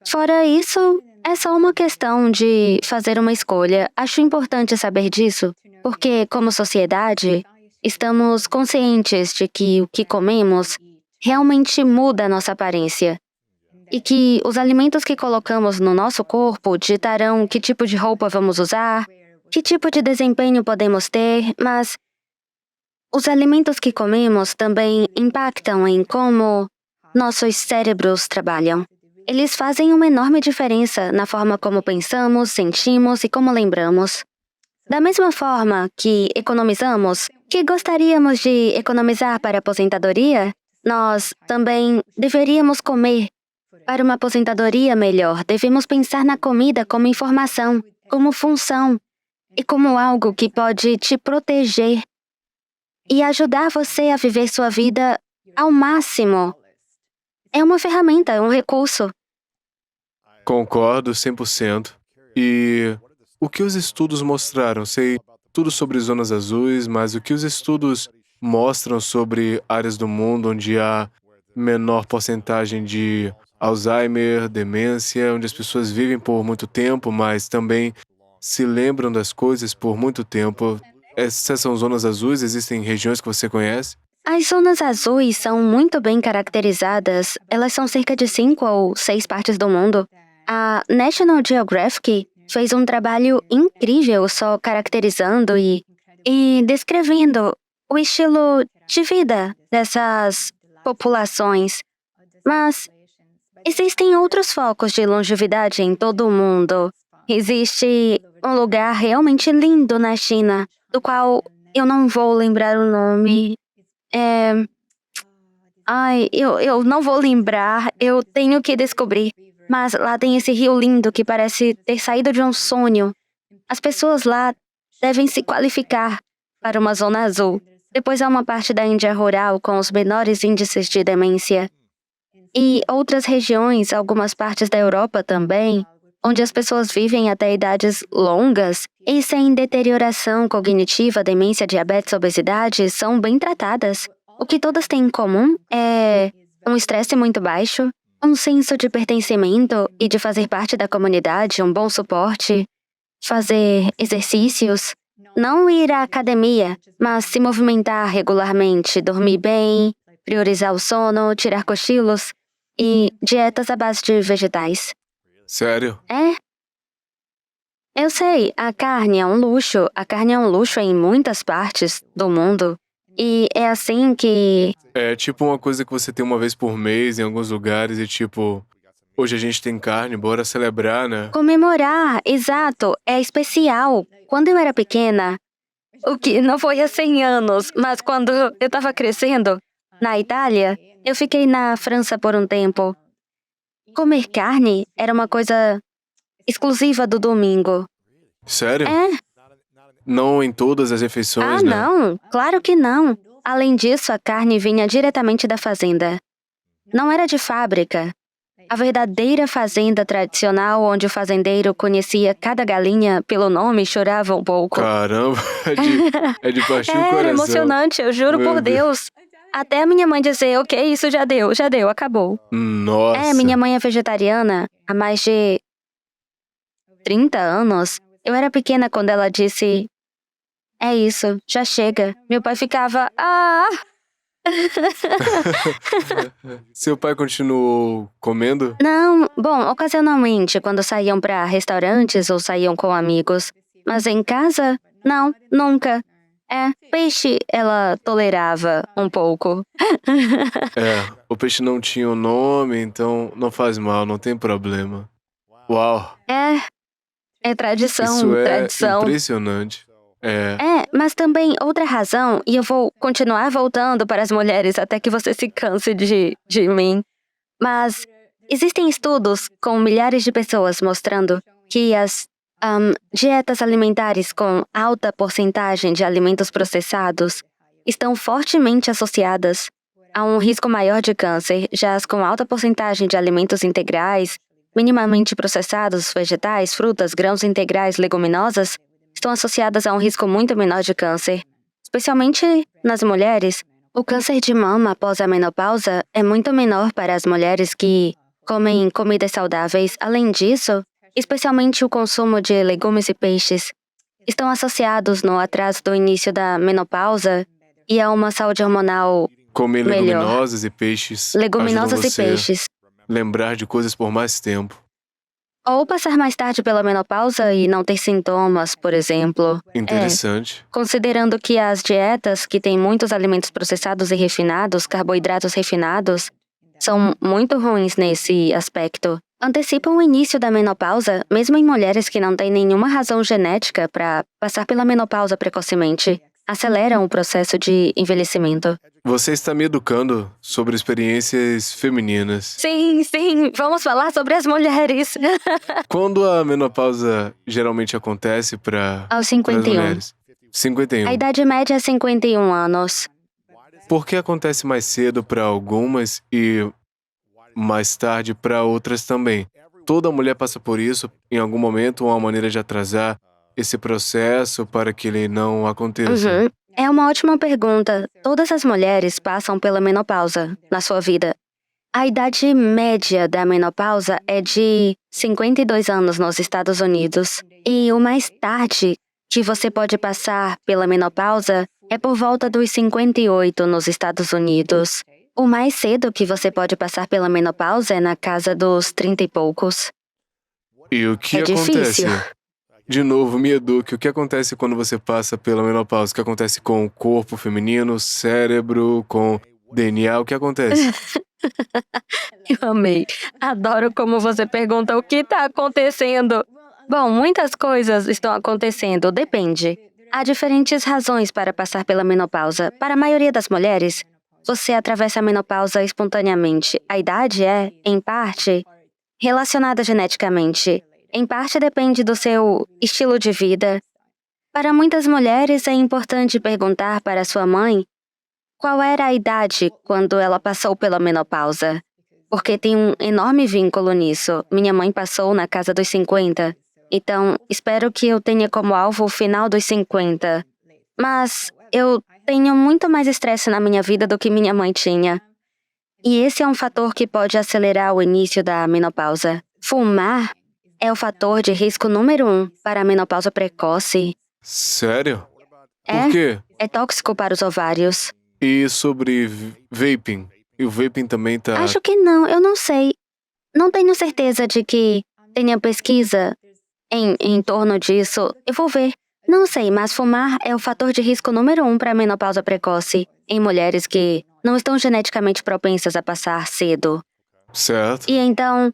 A: Fora isso, é só uma questão de fazer uma escolha. Acho importante saber disso, porque, como sociedade, estamos conscientes de que o que comemos realmente muda a nossa aparência. E que os alimentos que colocamos no nosso corpo ditarão que tipo de roupa vamos usar, que tipo de desempenho podemos ter, mas os alimentos que comemos também impactam em como nossos cérebros trabalham. Eles fazem uma enorme diferença na forma como pensamos, sentimos e como lembramos. Da mesma forma que economizamos, que gostaríamos de economizar para a aposentadoria, nós também deveríamos comer para uma aposentadoria melhor. Devemos pensar na comida como informação, como função e como algo que pode te proteger e ajudar você a viver sua vida ao máximo. É uma ferramenta, é um recurso.
D: Concordo 100%. E o que os estudos mostraram? Sei tudo sobre zonas azuis, mas o que os estudos mostram sobre áreas do mundo onde há menor porcentagem de Alzheimer, demência, onde as pessoas vivem por muito tempo, mas também se lembram das coisas por muito tempo? Essas são zonas azuis? Existem regiões que você conhece?
A: As zonas azuis são muito bem caracterizadas. Elas são cerca de 5 ou 6 partes do mundo. A National Geographic fez um trabalho incrível só caracterizando e descrevendo o estilo de vida dessas populações. Mas existem outros focos de longevidade em todo o mundo. Existe um lugar realmente lindo na China, do qual eu não vou lembrar o nome. Eu não vou lembrar, eu tenho que descobrir. Mas lá tem esse rio lindo que parece ter saído de um sonho. As pessoas lá devem se qualificar para uma zona azul. Depois há uma parte da Índia rural com os menores índices de demência. E outras regiões, algumas partes da Europa também, onde as pessoas vivem até idades longas e sem deterioração cognitiva, demência, diabetes, obesidade, são bem tratadas. O que todas têm em comum é um estresse muito baixo, um senso de pertencimento e de fazer parte da comunidade, um bom suporte, fazer exercícios, não ir à academia, mas se movimentar regularmente, dormir bem, priorizar o sono, tirar cochilos e dietas à base de vegetais.
D: Sério?
A: Eu sei, a carne é um luxo. A carne é um luxo em muitas partes do mundo. E é assim que...
D: É tipo uma coisa que você tem uma vez por mês em alguns lugares e tipo, hoje a gente tem carne, bora celebrar, né?
A: Comemorar, exato, é especial. Quando eu era pequena, o que não foi há 100 anos, mas quando eu estava crescendo, na Itália, eu fiquei na França por um tempo. Comer carne era uma coisa exclusiva do domingo.
D: Sério? Não em todas as refeições, né?
A: Não, claro que não. Além disso, a carne vinha diretamente da fazenda. Não era de fábrica. A verdadeira fazenda tradicional, onde o fazendeiro conhecia cada galinha pelo nome e chorava um pouco.
D: Caramba, é de partir o coração.
A: Era emocionante, eu juro por Deus. Até a minha mãe dizer, ok, isso já deu, acabou.
D: Nossa.
A: Minha mãe é vegetariana há mais de 30 anos, eu era pequena quando ela disse: é isso, já chega. Meu pai ficava: ah!
D: Seu pai continuou comendo?
A: Não, bom, ocasionalmente, quando saíam para restaurantes ou saíam com amigos. Mas em casa, não, nunca. Peixe ela tolerava um pouco.
D: O peixe não tinha um nome, então não faz mal, não tem problema. Uau,
A: É tradição,
D: isso é
A: tradição.
D: impressionante.
A: Mas também outra razão, e eu vou continuar voltando para as mulheres até que você se canse de mim. Mas existem estudos com milhares de pessoas mostrando que as dietas alimentares com alta porcentagem de alimentos processados estão fortemente associadas a um risco maior de câncer, já as com alta porcentagem de alimentos integrais, minimamente processados, vegetais, frutas, grãos integrais, leguminosas, estão associadas a um risco muito menor de câncer. Especialmente nas mulheres, o câncer de mama após a menopausa é muito menor para as mulheres que comem comidas saudáveis. Além disso, especialmente o consumo de legumes e peixes, estão associados no atraso do início da menopausa e a uma saúde hormonal
D: Comer
A: melhor.
D: leguminosas e peixes
A: Leguminosas
D: ajudam
A: e
D: você
A: peixes.
D: lembrar de coisas por mais tempo.
A: Ou passar mais tarde pela menopausa e não ter sintomas, por exemplo.
D: Interessante.
A: Considerando que as dietas que têm muitos alimentos processados e refinados, carboidratos refinados, são muito ruins nesse aspecto. Antecipam o início da menopausa, mesmo em mulheres que não têm nenhuma razão genética para passar pela menopausa precocemente. Aceleram o processo de envelhecimento.
D: Você está me educando sobre experiências femininas.
A: Sim, vamos falar sobre as mulheres.
D: Quando a menopausa geralmente acontece para
A: Aos
D: as
A: 51.
D: mulheres? 51.
A: A idade média é 51 anos.
D: Por que acontece mais cedo para algumas e mais tarde para outras também? Toda mulher passa por isso em algum momento ou uma maneira de atrasar esse processo para que ele não aconteça.
A: É uma ótima pergunta. Todas as mulheres passam pela menopausa na sua vida. A idade média da menopausa é de 52 anos nos Estados Unidos. E o mais tarde que você pode passar pela menopausa é por volta dos 58 nos Estados Unidos. O mais cedo que você pode passar pela menopausa é na casa dos 30 e poucos.
D: E o que
A: É
D: acontece?
A: difícil.
D: De novo, me eduque. O que acontece quando você passa pela menopausa? O que acontece com o corpo feminino, cérebro, com DNA? O que acontece?
A: Eu amei. Adoro como você pergunta o que está acontecendo. Bom, muitas coisas estão acontecendo, depende. Há diferentes razões para passar pela menopausa. Para a maioria das mulheres, você atravessa a menopausa espontaneamente. A idade é, em parte, relacionada geneticamente. Em parte depende do seu estilo de vida. Para muitas mulheres, é importante perguntar para sua mãe qual era a idade quando ela passou pela menopausa, porque tem um enorme vínculo nisso. Minha mãe passou na casa dos 50, então espero que eu tenha como alvo o final dos 50. Mas eu tenho muito mais estresse na minha vida do que minha mãe tinha. E esse é um fator que pode acelerar o início da menopausa. Fumar é o fator de risco número 1 para a menopausa precoce.
D: Sério? Por quê?
A: É tóxico para os ovários.
D: E sobre vaping? E o vaping também tá...
A: Acho que não, eu não sei. Não tenho certeza de que tenha pesquisa em torno disso. Eu vou ver. Não sei, mas fumar é o fator de risco número 1 para a menopausa precoce em mulheres que não estão geneticamente propensas a passar cedo.
D: Certo.
A: E então,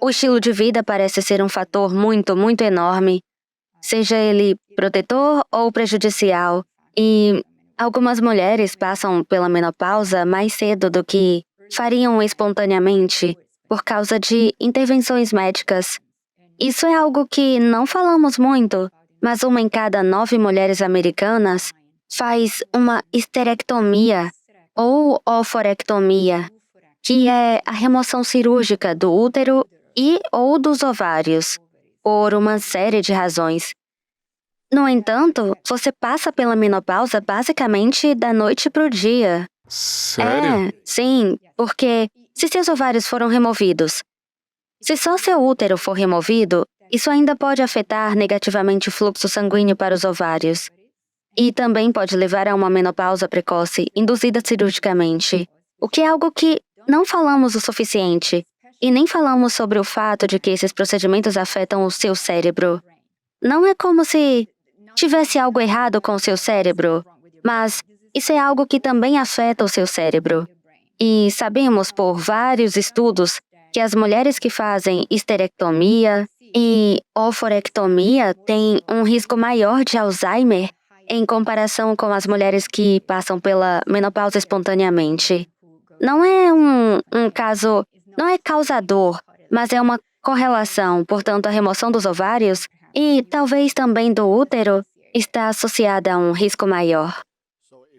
A: o estilo de vida parece ser um fator muito, muito enorme, seja ele protetor ou prejudicial. E algumas mulheres passam pela menopausa mais cedo do que fariam espontaneamente por causa de intervenções médicas. Isso é algo que não falamos muito, mas 1 em cada 9 mulheres americanas faz uma histerectomia ou oforectomia, que é a remoção cirúrgica do útero e ou dos ovários, por uma série de razões. No entanto, você passa pela menopausa basicamente da noite pro dia.
D: Sério?
A: Sim, porque se seus ovários foram removidos, se só seu útero for removido, isso ainda pode afetar negativamente o fluxo sanguíneo para os ovários. E também pode levar a uma menopausa precoce, induzida cirurgicamente. O que é algo que não falamos o suficiente. E nem falamos sobre o fato de que esses procedimentos afetam o seu cérebro. Não é como se tivesse algo errado com o seu cérebro, mas isso é algo que também afeta o seu cérebro. E sabemos por vários estudos que as mulheres que fazem histerectomia e oforectomia têm um risco maior de Alzheimer em comparação com as mulheres que passam pela menopausa espontaneamente. Não é um caso, não é causador, mas é uma correlação. Portanto, a remoção dos ovários e talvez também do útero está associada a um risco maior.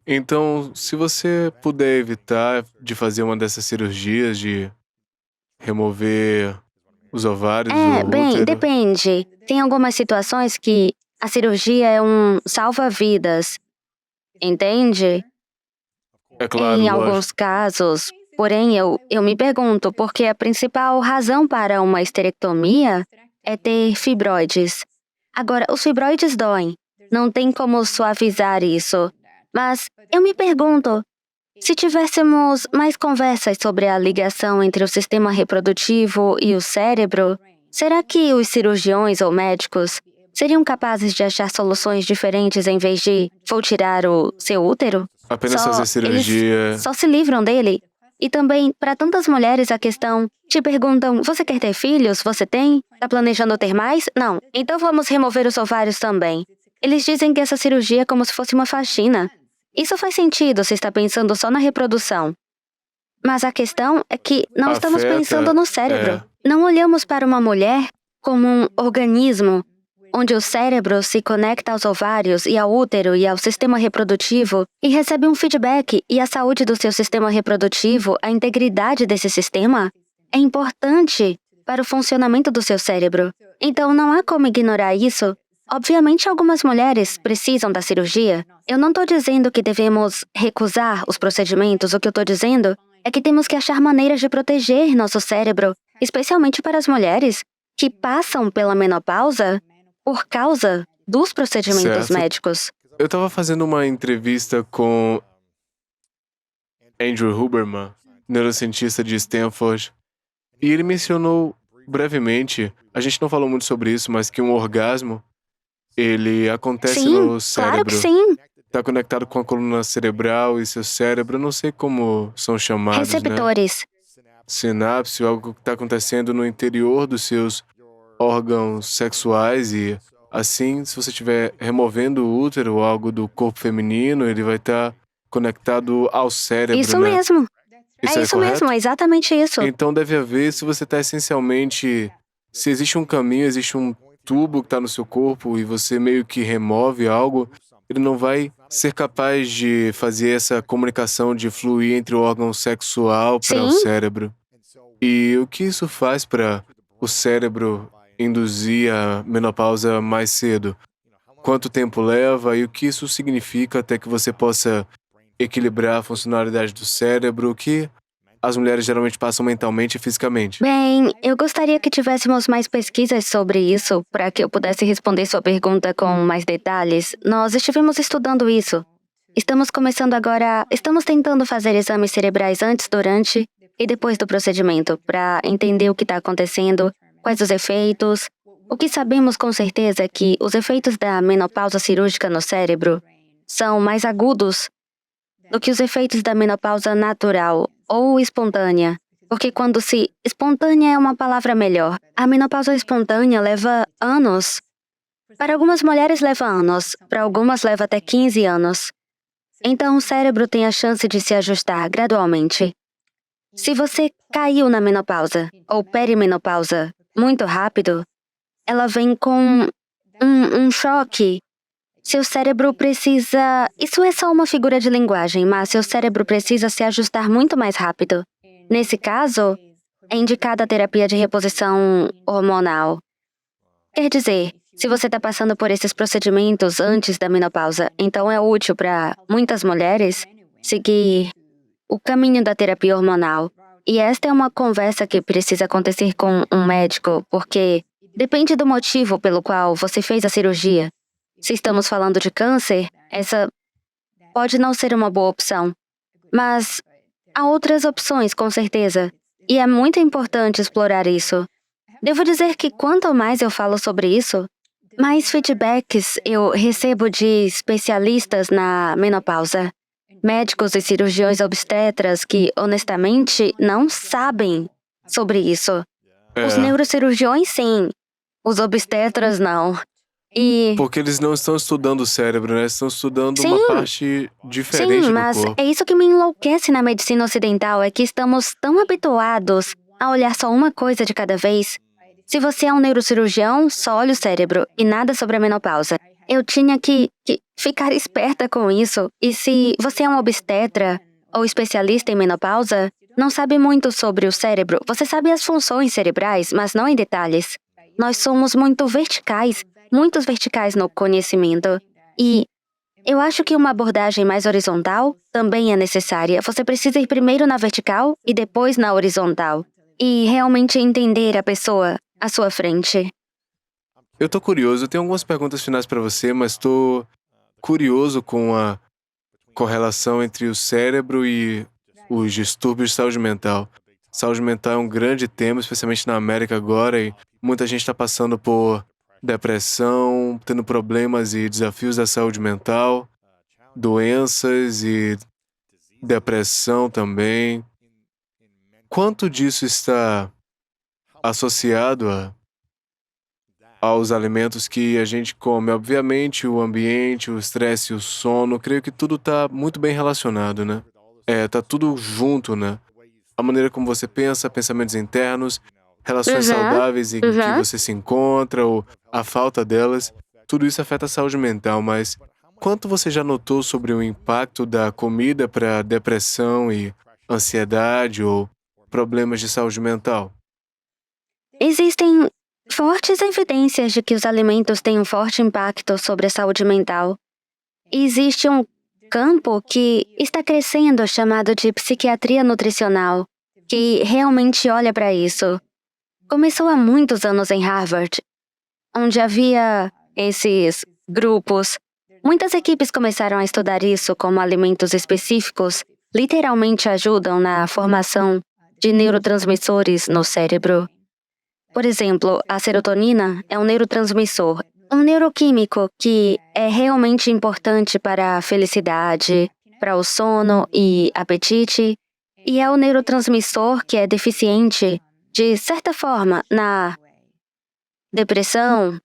D: Então, se você puder evitar de fazer uma dessas cirurgias, de remover os ovários, o
A: Bem,
D: útero...
A: depende. Tem algumas situações que a cirurgia é um salva-vidas, entende?
D: É claro,
A: Em
D: lógico.
A: alguns casos. Porém, eu me pergunto, porque a principal razão para uma histerectomia é ter fibroides. Agora, os fibroides doem. Não tem como suavizar isso. Mas eu me pergunto, se tivéssemos mais conversas sobre a ligação entre o sistema reprodutivo e o cérebro, será que os cirurgiões ou médicos seriam capazes de achar soluções diferentes em vez de vou tirar o seu útero?
D: Apenas fazer cirurgia...
A: Eles só se livram dele. E também, para tantas mulheres, a questão, te perguntam, você quer ter filhos? Você tem? Tá planejando ter mais? Não. Então vamos remover os ovários também. Eles dizem que essa cirurgia é como se fosse uma faxina. Isso faz sentido se está pensando só na reprodução. Mas a questão é que não estamos pensando no cérebro. Não olhamos para uma mulher como um organismo onde o cérebro se conecta aos ovários e ao útero e ao sistema reprodutivo e recebe um feedback, e a saúde do seu sistema reprodutivo, a integridade desse sistema, é importante para o funcionamento do seu cérebro. Então não há como ignorar isso. Obviamente, algumas mulheres precisam da cirurgia. Eu não estou dizendo que devemos recusar os procedimentos. O que eu estou dizendo é que temos que achar maneiras de proteger nosso cérebro, especialmente para as mulheres que passam pela menopausa por causa dos procedimentos médicos.
D: Eu estava fazendo uma entrevista com Andrew Huberman, neurocientista de Stanford, e ele mencionou brevemente, a gente não falou muito sobre isso, mas que um orgasmo, ele acontece no cérebro.
A: Claro que sim.
D: Está conectado com a coluna cerebral e seu cérebro, eu não sei como são chamados,
A: Receptores.
D: né? Sinapse, algo que está acontecendo no interior dos seus órgãos sexuais, e assim, se você estiver removendo o útero ou algo do corpo feminino, ele vai estar conectado ao cérebro,
A: Isso
D: né?
A: mesmo.
D: Isso
A: É isso
D: correto?
A: mesmo, é exatamente isso.
D: Então deve haver, se você está essencialmente... Se existe um caminho, existe um tubo que está no seu corpo e você meio que remove algo, ele não vai ser capaz de fazer essa comunicação de fluir entre o órgão sexual para o
A: Sim.
D: cérebro. E o que isso faz para o cérebro induzir a menopausa mais cedo? Quanto tempo leva e o que isso significa até que você possa equilibrar a funcionalidade do cérebro, que as mulheres geralmente passam mentalmente e fisicamente?
A: Bem, eu gostaria que tivéssemos mais pesquisas sobre isso para que eu pudesse responder sua pergunta com mais detalhes. Nós estivemos estudando isso. Estamos começando agora... Estamos tentando fazer exames cerebrais antes, durante e depois do procedimento para entender o que está acontecendo, quais os efeitos. O que sabemos com certeza é que os efeitos da menopausa cirúrgica no cérebro são mais agudos do que os efeitos da menopausa natural ou espontânea. Porque quando se... Espontânea é uma palavra melhor. A menopausa espontânea leva anos. Para algumas mulheres leva anos, para algumas leva até 15 anos. Então o cérebro tem a chance de se ajustar gradualmente. Se você caiu na menopausa ou perimenopausa muito rápido, ela vem com um choque. Seu cérebro precisa... Isso é só uma figura de linguagem, mas seu cérebro precisa se ajustar muito mais rápido. Nesse caso, é indicada a terapia de reposição hormonal. Quer dizer, se você está passando por esses procedimentos antes da menopausa, então é útil para muitas mulheres seguir o caminho da terapia hormonal. E esta é uma conversa que precisa acontecer com um médico, porque Depende do motivo pelo qual você fez a cirurgia. Se estamos falando de câncer, essa pode não ser uma boa opção. Mas há outras opções, com certeza. E é muito importante explorar isso. Devo dizer que quanto mais eu falo sobre isso, mais feedbacks eu recebo de especialistas na menopausa. Médicos e cirurgiões obstetras que, honestamente, não sabem sobre isso. Os neurocirurgiões, sim. Os obstetras, não. E...
D: Porque eles não estão estudando o cérebro, né? Estão estudando
A: Sim.
D: uma parte diferente
A: Sim,
D: do
A: mas
D: corpo.
A: é isso que me enlouquece na medicina ocidental, é que estamos tão habituados a olhar só uma coisa de cada vez. Se você é um neurocirurgião, só olha o cérebro e nada sobre a menopausa. Eu tinha que ficar esperta com isso. E se você é um obstetra ou especialista em menopausa, não sabe muito sobre o cérebro. Você sabe as funções cerebrais, mas não em detalhes. Nós somos muito verticais no conhecimento. E eu acho que uma abordagem mais horizontal também é necessária. Você precisa ir primeiro na vertical e depois na horizontal. E realmente entender a pessoa à sua frente.
D: Eu tô curioso, eu tenho algumas perguntas finais pra você, mas tô curioso com a correlação entre o cérebro e os distúrbios de saúde mental. Saúde mental é um grande tema, especialmente na América agora, e muita gente está passando por depressão, tendo problemas e desafios da saúde mental, doenças e depressão também. Quanto disso está associado aos alimentos que a gente come? Obviamente, o ambiente, o estresse, o sono, creio que tudo está muito bem relacionado, né? Tá tudo junto, né? A maneira como você pensa, pensamentos internos, relações saudáveis em que você se encontra ou a falta delas, tudo isso afeta a saúde mental, mas quanto você já notou sobre o impacto da comida para depressão e ansiedade ou problemas de saúde mental?
A: Existem fortes evidências de que os alimentos têm um forte impacto sobre a saúde mental. Existe um campo que está crescendo chamado de psiquiatria nutricional, que realmente olha para isso. Começou há muitos anos em Harvard, onde havia esses grupos. Muitas equipes começaram a estudar isso, como alimentos específicos literalmente ajudam na formação de neurotransmissores no cérebro. Por exemplo, a serotonina é um neurotransmissor, um neuroquímico que é realmente importante para a felicidade, para o sono e apetite, e é o neurotransmissor que é deficiente, de certa forma, na depressão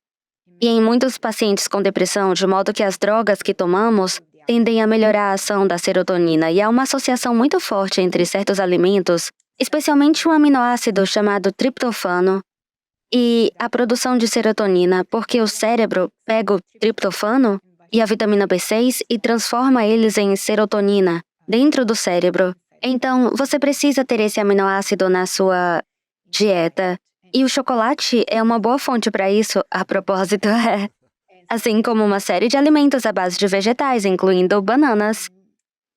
A: e em muitos pacientes com depressão, de modo que as drogas que tomamos tendem a melhorar a ação da serotonina, e há uma associação muito forte entre certos alimentos, especialmente um aminoácido chamado triptofano, e a produção de serotonina, porque o cérebro pega o triptofano e a vitamina B6 e transforma eles em serotonina dentro do cérebro. Então, você precisa ter esse aminoácido na sua dieta. E o chocolate é uma boa fonte para isso, a propósito, assim como uma série de alimentos à base de vegetais, incluindo bananas.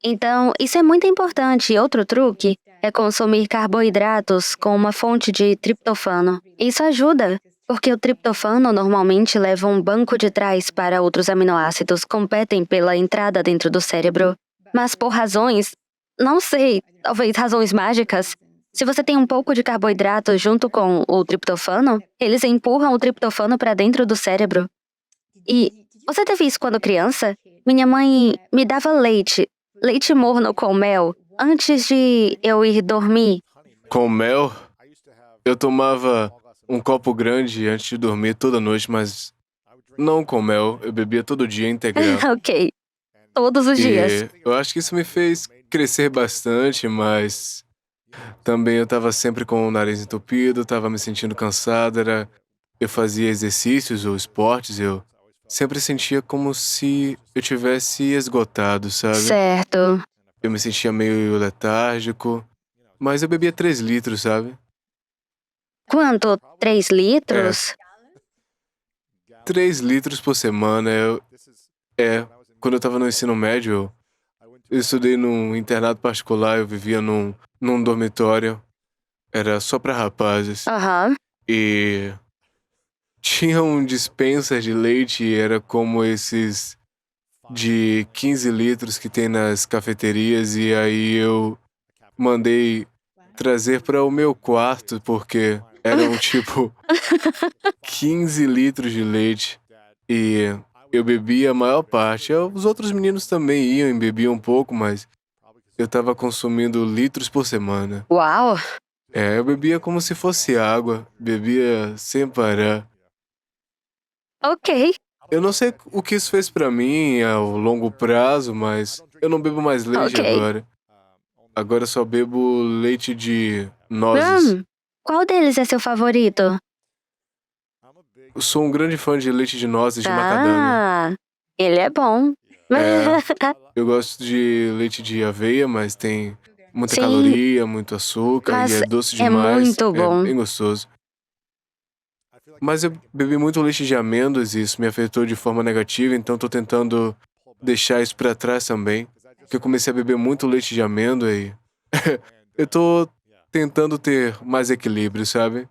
A: Então, isso é muito importante. E outro truque é consumir carboidratos com uma fonte de triptofano. Isso ajuda, porque o triptofano normalmente leva um banco de trás para outros aminoácidos, competem pela entrada dentro do cérebro. Mas por razões, não sei, talvez razões mágicas, se você tem um pouco de carboidrato junto com o triptofano, eles empurram o triptofano para dentro do cérebro. E você teve isso quando criança? Minha mãe me dava leite morno com mel, antes de eu ir dormir.
D: Com mel? Eu tomava um copo grande antes de dormir toda noite, mas não com mel. Eu bebia todo dia integral.
A: Ok. Todos os dias.
D: E eu acho que isso me fez crescer bastante, mas também eu estava sempre com o nariz entupido, estava me sentindo cansado, eu fazia exercícios ou esportes, eu sempre sentia como se eu tivesse esgotado, sabe?
A: Certo.
D: Eu me sentia meio letárgico, mas eu bebia 3 litros, sabe?
A: Quanto? 3 litros?
D: 3 litros por semana. Quando eu estava no ensino médio, eu estudei num internato particular, eu vivia num dormitório. Era só para rapazes.
A: Aham.
D: E tinha um dispenser de leite, era como esses de 15 litros que tem nas cafeterias, e aí eu mandei trazer para o meu quarto, porque eram tipo 15 litros de leite. E eu bebia a maior parte. Os outros meninos também iam e bebiam um pouco, mas eu tava consumindo litros por semana.
A: Uau!
D: Eu bebia como se fosse água, bebia sem parar.
A: Ok,
D: Eu não sei o que isso fez pra mim ao longo prazo, mas eu não bebo mais leite
A: ok.
D: agora. Agora eu só bebo leite de nozes.
A: Qual deles é seu favorito?
D: Eu sou um grande fã de leite de nozes de macadâmia.
A: Ah, ele é bom.
D: É, eu gosto de leite de aveia, mas tem muita
A: Sim,
D: caloria, muito açúcar e
A: mas
D: é doce
A: é
D: demais.
A: muito
D: É
A: bom.
D: bem gostoso. Mas eu bebi muito leite de amêndoas e isso me afetou de forma negativa, então tô tentando deixar isso pra trás também. Porque eu comecei a beber muito leite de amêndoa e eu tô tentando ter mais equilíbrio, sabe?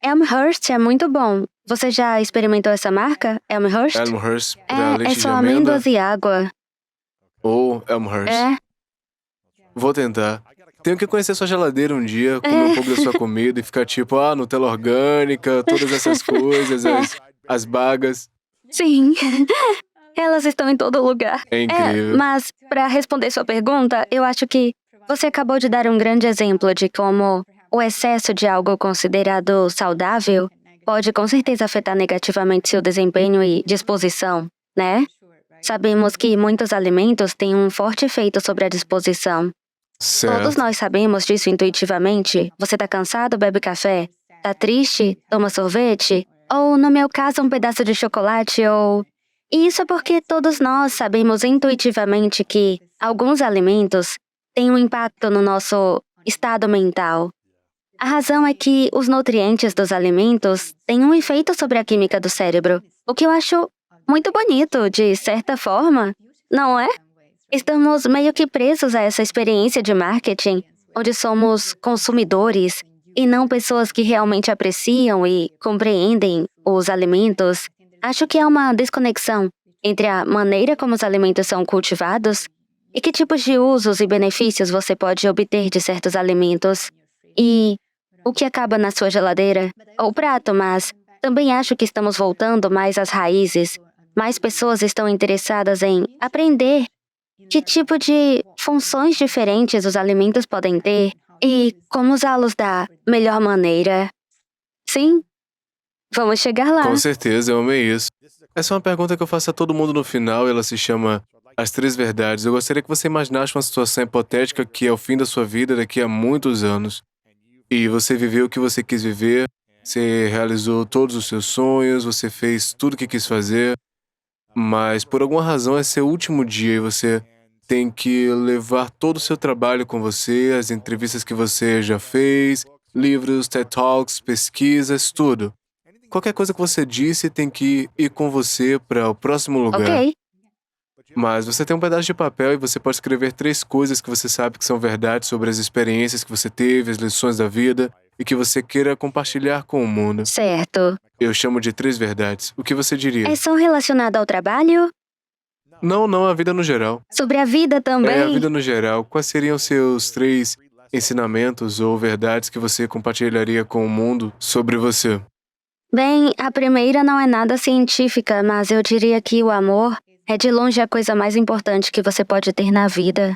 A: Elmhurst é muito bom. Você já experimentou essa marca, Elmhurst?
D: Elmhurst pra
A: É
D: leite de
A: só
D: amêndoa
A: amêndoas e água.
D: ou Elmhurst.
A: É,
D: Vou tentar. Tenho que conhecer sua geladeira um dia, comer um
A: é,
D: pouco da sua comida e ficar tipo, Nutella orgânica, todas essas coisas,
A: é,
D: as bagas.
A: sim. Elas estão em todo lugar.
D: É incrível.
A: Mas para responder sua pergunta, eu acho que você acabou de dar um grande exemplo de como o excesso de algo considerado saudável pode com certeza afetar negativamente seu desempenho e disposição, né? Sabemos que muitos alimentos têm um forte efeito sobre a disposição. Todos
D: Certo.
A: nós sabemos disso intuitivamente. Você tá cansado, bebe café. Tá triste, toma sorvete. Ou, no meu caso, um pedaço de chocolate, ou... E isso é porque todos nós sabemos intuitivamente que alguns alimentos têm um impacto no nosso estado mental. A razão é que os nutrientes dos alimentos têm um efeito sobre a química do cérebro, o que eu acho muito bonito, de certa forma, não é? Estamos meio que presos a essa experiência de marketing, onde somos consumidores e não pessoas que realmente apreciam e compreendem os alimentos. Acho que há uma desconexão entre a maneira como os alimentos são cultivados e que tipos de usos e benefícios você pode obter de certos alimentos. E o que acaba na sua geladeira ou prato, mas também acho que estamos voltando mais às raízes. Mais pessoas estão interessadas em aprender que tipo de funções diferentes os alimentos podem ter e como usá-los da melhor maneira. Sim, vamos chegar lá.
D: Com certeza, eu amei isso. Essa é uma pergunta que eu faço a todo mundo no final e ela se chama As Três Verdades. Eu gostaria que você imaginasse uma situação hipotética que é o fim da sua vida daqui a muitos anos. E você viveu o que você quis viver, você realizou todos os seus sonhos, você fez tudo o que quis fazer, mas por alguma razão é seu último dia e você tem que levar todo o seu trabalho com você, as entrevistas que você já fez, livros, TED Talks, pesquisas, tudo. Qualquer coisa que você disse tem que ir com você para o próximo lugar.
A: Ok.
D: Mas você tem um pedaço de papel e você pode escrever 3 coisas que você sabe que são verdade sobre as experiências que você teve, as lições da vida e que você queira compartilhar com o mundo.
A: Certo.
D: Eu chamo de 3 verdades. O que você diria?
A: É só relacionado ao trabalho?
D: Não, a vida no geral.
A: Sobre a vida
D: A
A: também?
D: vida no geral. Quais seriam seus 3 ensinamentos ou verdades que você compartilharia com o mundo sobre você?
A: Bem, a primeira não é nada científica, mas eu diria que o amor é de longe a coisa mais importante que você pode ter na vida.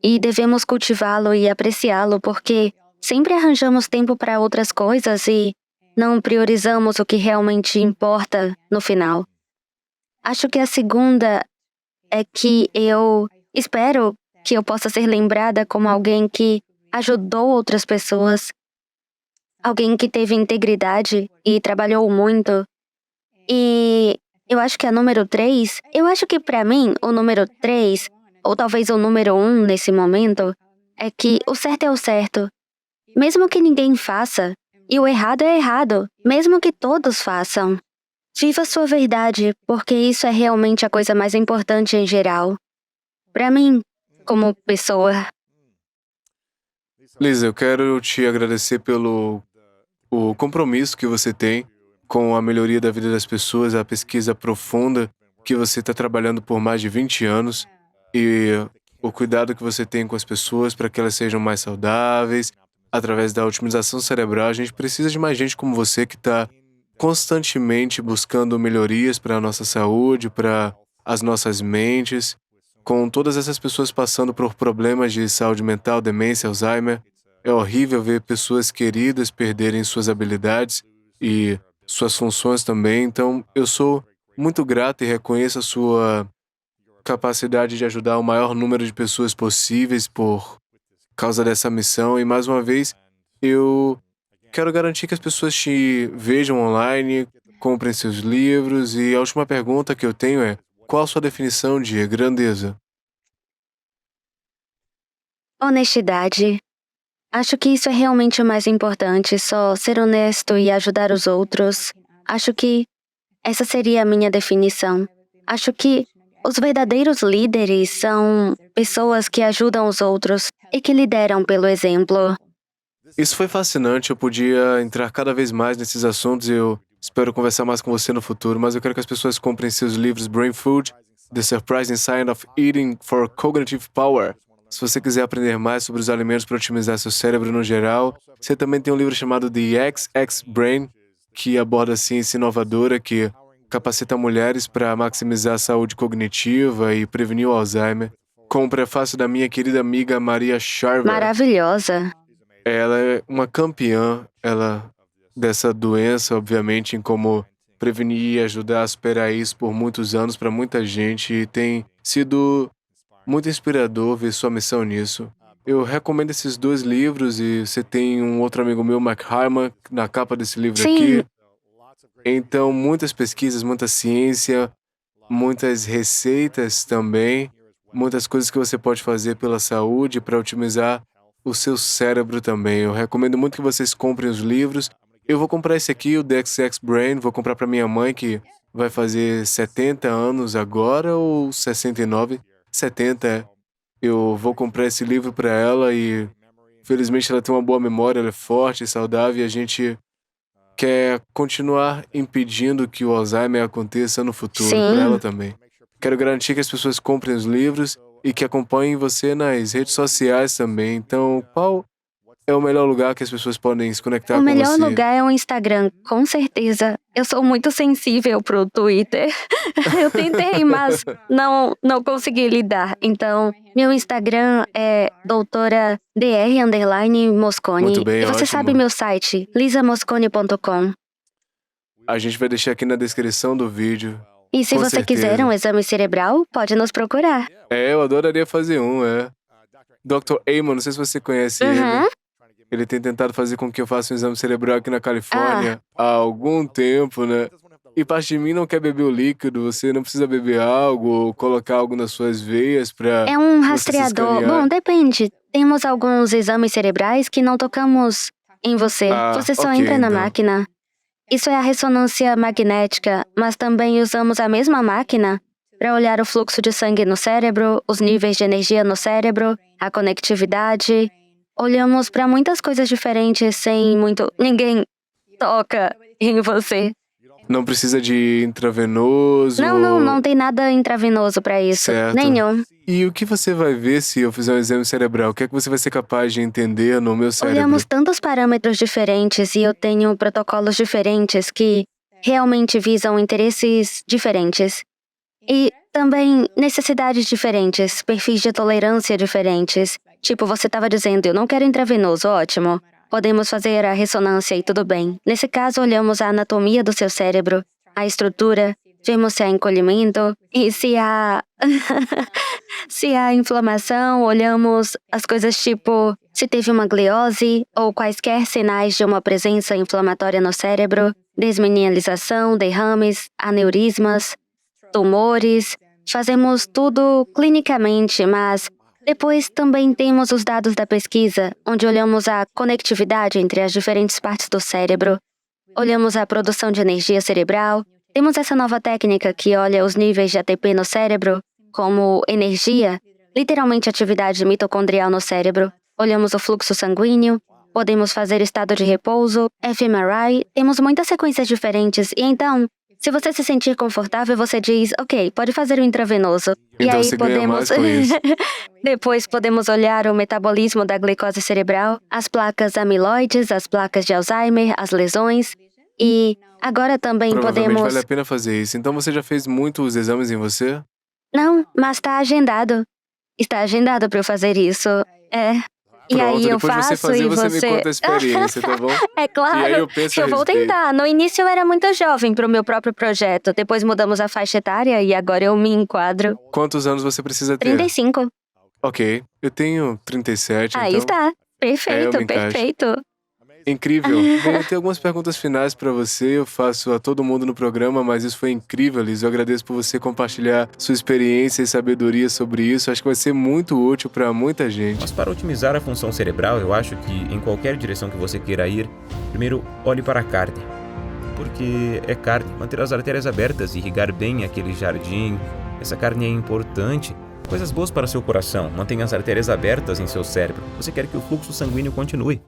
A: E devemos cultivá-lo e apreciá-lo porque sempre arranjamos tempo para outras coisas e não priorizamos o que realmente importa no final. Acho que a segunda é que eu espero que eu possa ser lembrada como alguém que ajudou outras pessoas, alguém que teve integridade e trabalhou muito. E eu acho que a número 3, eu acho que pra mim o número 3, ou talvez o número 1 nesse momento, é que o certo é o certo, mesmo que ninguém faça, e o errado é errado, mesmo que todos façam. Viva sua verdade, porque isso é realmente a coisa mais importante em geral. Pra mim, como pessoa.
D: Lisa, eu quero te agradecer pelo o compromisso que você tem com a melhoria da vida das pessoas, a pesquisa profunda que você está trabalhando por mais de 20 anos e o cuidado que você tem com as pessoas para que elas sejam mais saudáveis, através da otimização cerebral. A gente precisa de mais gente como você que está constantemente buscando melhorias para a nossa saúde, para as nossas mentes. Com todas essas pessoas passando por problemas de saúde mental, demência, Alzheimer, é horrível ver pessoas queridas perderem suas habilidades e suas funções também. Então, eu sou muito grato e reconheço a sua capacidade de ajudar o maior número de pessoas possíveis por causa dessa missão. E, mais uma vez, eu quero garantir que as pessoas te vejam online, comprem seus livros. E a última pergunta que eu tenho é: qual a sua definição de grandeza?
A: Honestidade. Acho que isso é realmente o mais importante, só ser honesto e ajudar os outros. Acho que essa seria a minha definição. Acho que os verdadeiros líderes são pessoas que ajudam os outros e que lideram pelo exemplo.
D: Isso foi fascinante. Eu podia entrar cada vez mais nesses assuntos e eu espero conversar mais com você no futuro, mas eu quero que as pessoas comprem seus livros Brain Food, The Surprising Science of Eating for Cognitive Power. Se você quiser aprender mais sobre os alimentos para otimizar seu cérebro no geral, você também tem um livro chamado The XX Brain, que aborda a ciência inovadora que capacita mulheres para maximizar a saúde cognitiva e prevenir o Alzheimer, com o prefácio da minha querida amiga Maria Sharver.
A: Maravilhosa.
D: Ela é uma campeã dessa doença, obviamente, em como prevenir e ajudar a superar isso por muitos anos para muita gente, e tem sido muito inspirador ver sua missão nisso. Eu recomendo esses 2 livros e você tem um outro amigo meu, Mark Hyman, na capa desse livro
A: Sim.
D: aqui. Então, muitas pesquisas, muita ciência, muitas receitas também, muitas coisas que você pode fazer pela saúde para otimizar o seu cérebro também. Eu recomendo muito que vocês comprem os livros. Eu vou comprar esse aqui, o The XX Brain, vou comprar para minha mãe, que vai fazer 70 anos agora, ou 69? 70. Eu vou comprar esse livro para ela e, felizmente, ela tem uma boa memória, ela é forte e saudável, e a gente quer continuar impedindo que o Alzheimer aconteça no futuro,
A: Sim.
D: para ela também. Quero garantir que as pessoas comprem os livros e que acompanhem você nas redes sociais também. Então, qual é o melhor lugar que as pessoas podem se conectar
A: O
D: com
A: melhor
D: você?
A: lugar é o Instagram, com certeza. Eu sou muito sensível pro Twitter. Eu tentei, mas não consegui lidar. Então, meu Instagram é doutora Dr_Mosconi.
D: Muito bem,
A: E você
D: ótimo.
A: sabe meu site, lisamosconi.com.
D: A gente vai deixar aqui na descrição do vídeo.
A: E se
D: Com
A: você
D: certeza.
A: quiser um exame cerebral, pode nos procurar.
D: Eu adoraria fazer um, Dr. Amen, não sei se você conhece
A: Uhum.
D: ele. Ele tem tentado fazer com que eu faça um exame cerebral aqui na Califórnia há algum tempo, né? E parte de mim não quer beber o líquido, você não precisa beber algo ou colocar algo nas suas veias pra
A: É um
D: você se
A: rastreador.
D: escanear.
A: Bom, depende. Temos alguns exames cerebrais que não tocamos em você. Você só
D: ok,
A: entra na
D: então.
A: máquina. Isso é a ressonância magnética, mas também usamos a mesma máquina para olhar o fluxo de sangue no cérebro, os níveis de energia no cérebro, a conectividade. Olhamos para muitas coisas diferentes sem muito... Ninguém toca em você.
D: Não precisa de intravenoso.
A: Não tem nada intravenoso para isso.
D: Certo.
A: Nenhum.
D: E o que você vai ver se eu fizer um exame cerebral? O que é que você vai ser capaz de entender no meu cérebro?
A: Olhamos tantos parâmetros diferentes e eu tenho protocolos diferentes que realmente visam interesses diferentes. E também necessidades diferentes, perfis de tolerância diferentes. Tipo, você estava dizendo, eu não quero intravenoso, ótimo. Podemos fazer a ressonância e tudo bem. Nesse caso, olhamos a anatomia do seu cérebro, a estrutura, vemos se há encolhimento e se há... se há inflamação, olhamos as coisas tipo se teve uma gliose ou quaisquer sinais de uma presença inflamatória no cérebro, desmineralização, derrames, aneurismas, tumores. Fazemos tudo clinicamente, mas depois também temos os dados da pesquisa, onde olhamos a conectividade entre as diferentes partes do cérebro. Olhamos a produção de energia cerebral. Temos essa nova técnica que olha os níveis de ATP no cérebro como energia, literalmente atividade mitocondrial no cérebro. Olhamos o fluxo sanguíneo podemos fazer estado de repouso, fMRI, temos muitas sequências diferentes. E então, se você se sentir confortável, você diz, ok, pode fazer o intravenoso. E
D: Então
A: aí
D: você ganha
A: podemos.
D: mais com isso.
A: Depois podemos olhar o metabolismo da glicose cerebral, as placas amiloides, as placas de Alzheimer, as lesões. E agora também
D: Provavelmente
A: podemos.
D: vale a pena fazer isso. Então você já fez muitos exames em você?
A: Não, mas está agendado. Está agendado para eu fazer isso. É. E
D: Pronto,
A: aí eu
D: depois de você
A: faço
D: fazer,
A: e
D: você me conta a experiência, tá bom?
A: É claro.
D: E aí eu penso a
A: vou
D: respeito.
A: tentar. No início eu era muito jovem para o meu próprio projeto. Depois mudamos a faixa etária e agora eu me enquadro.
D: Quantos anos você precisa ter?
A: 35.
D: Ok, eu tenho 37,
A: Aí
D: então...
A: está. Perfeito,
D: me encaixo.
A: perfeito.
D: Incrível. Bem, eu tenho algumas perguntas finais pra você, eu faço a todo mundo no programa, mas isso foi incrível, Liz. Eu agradeço por você compartilhar sua experiência e sabedoria sobre isso. Acho que vai ser muito útil pra muita gente.
E: Mas para otimizar a função cerebral, eu acho que em qualquer direção que você queira ir, primeiro olhe para a carne. Porque é carne. Manter as artérias abertas e irrigar bem aquele jardim, essa carne é importante. Coisas boas para seu coração. Mantenha as artérias abertas em seu cérebro. Você quer que o fluxo sanguíneo continue.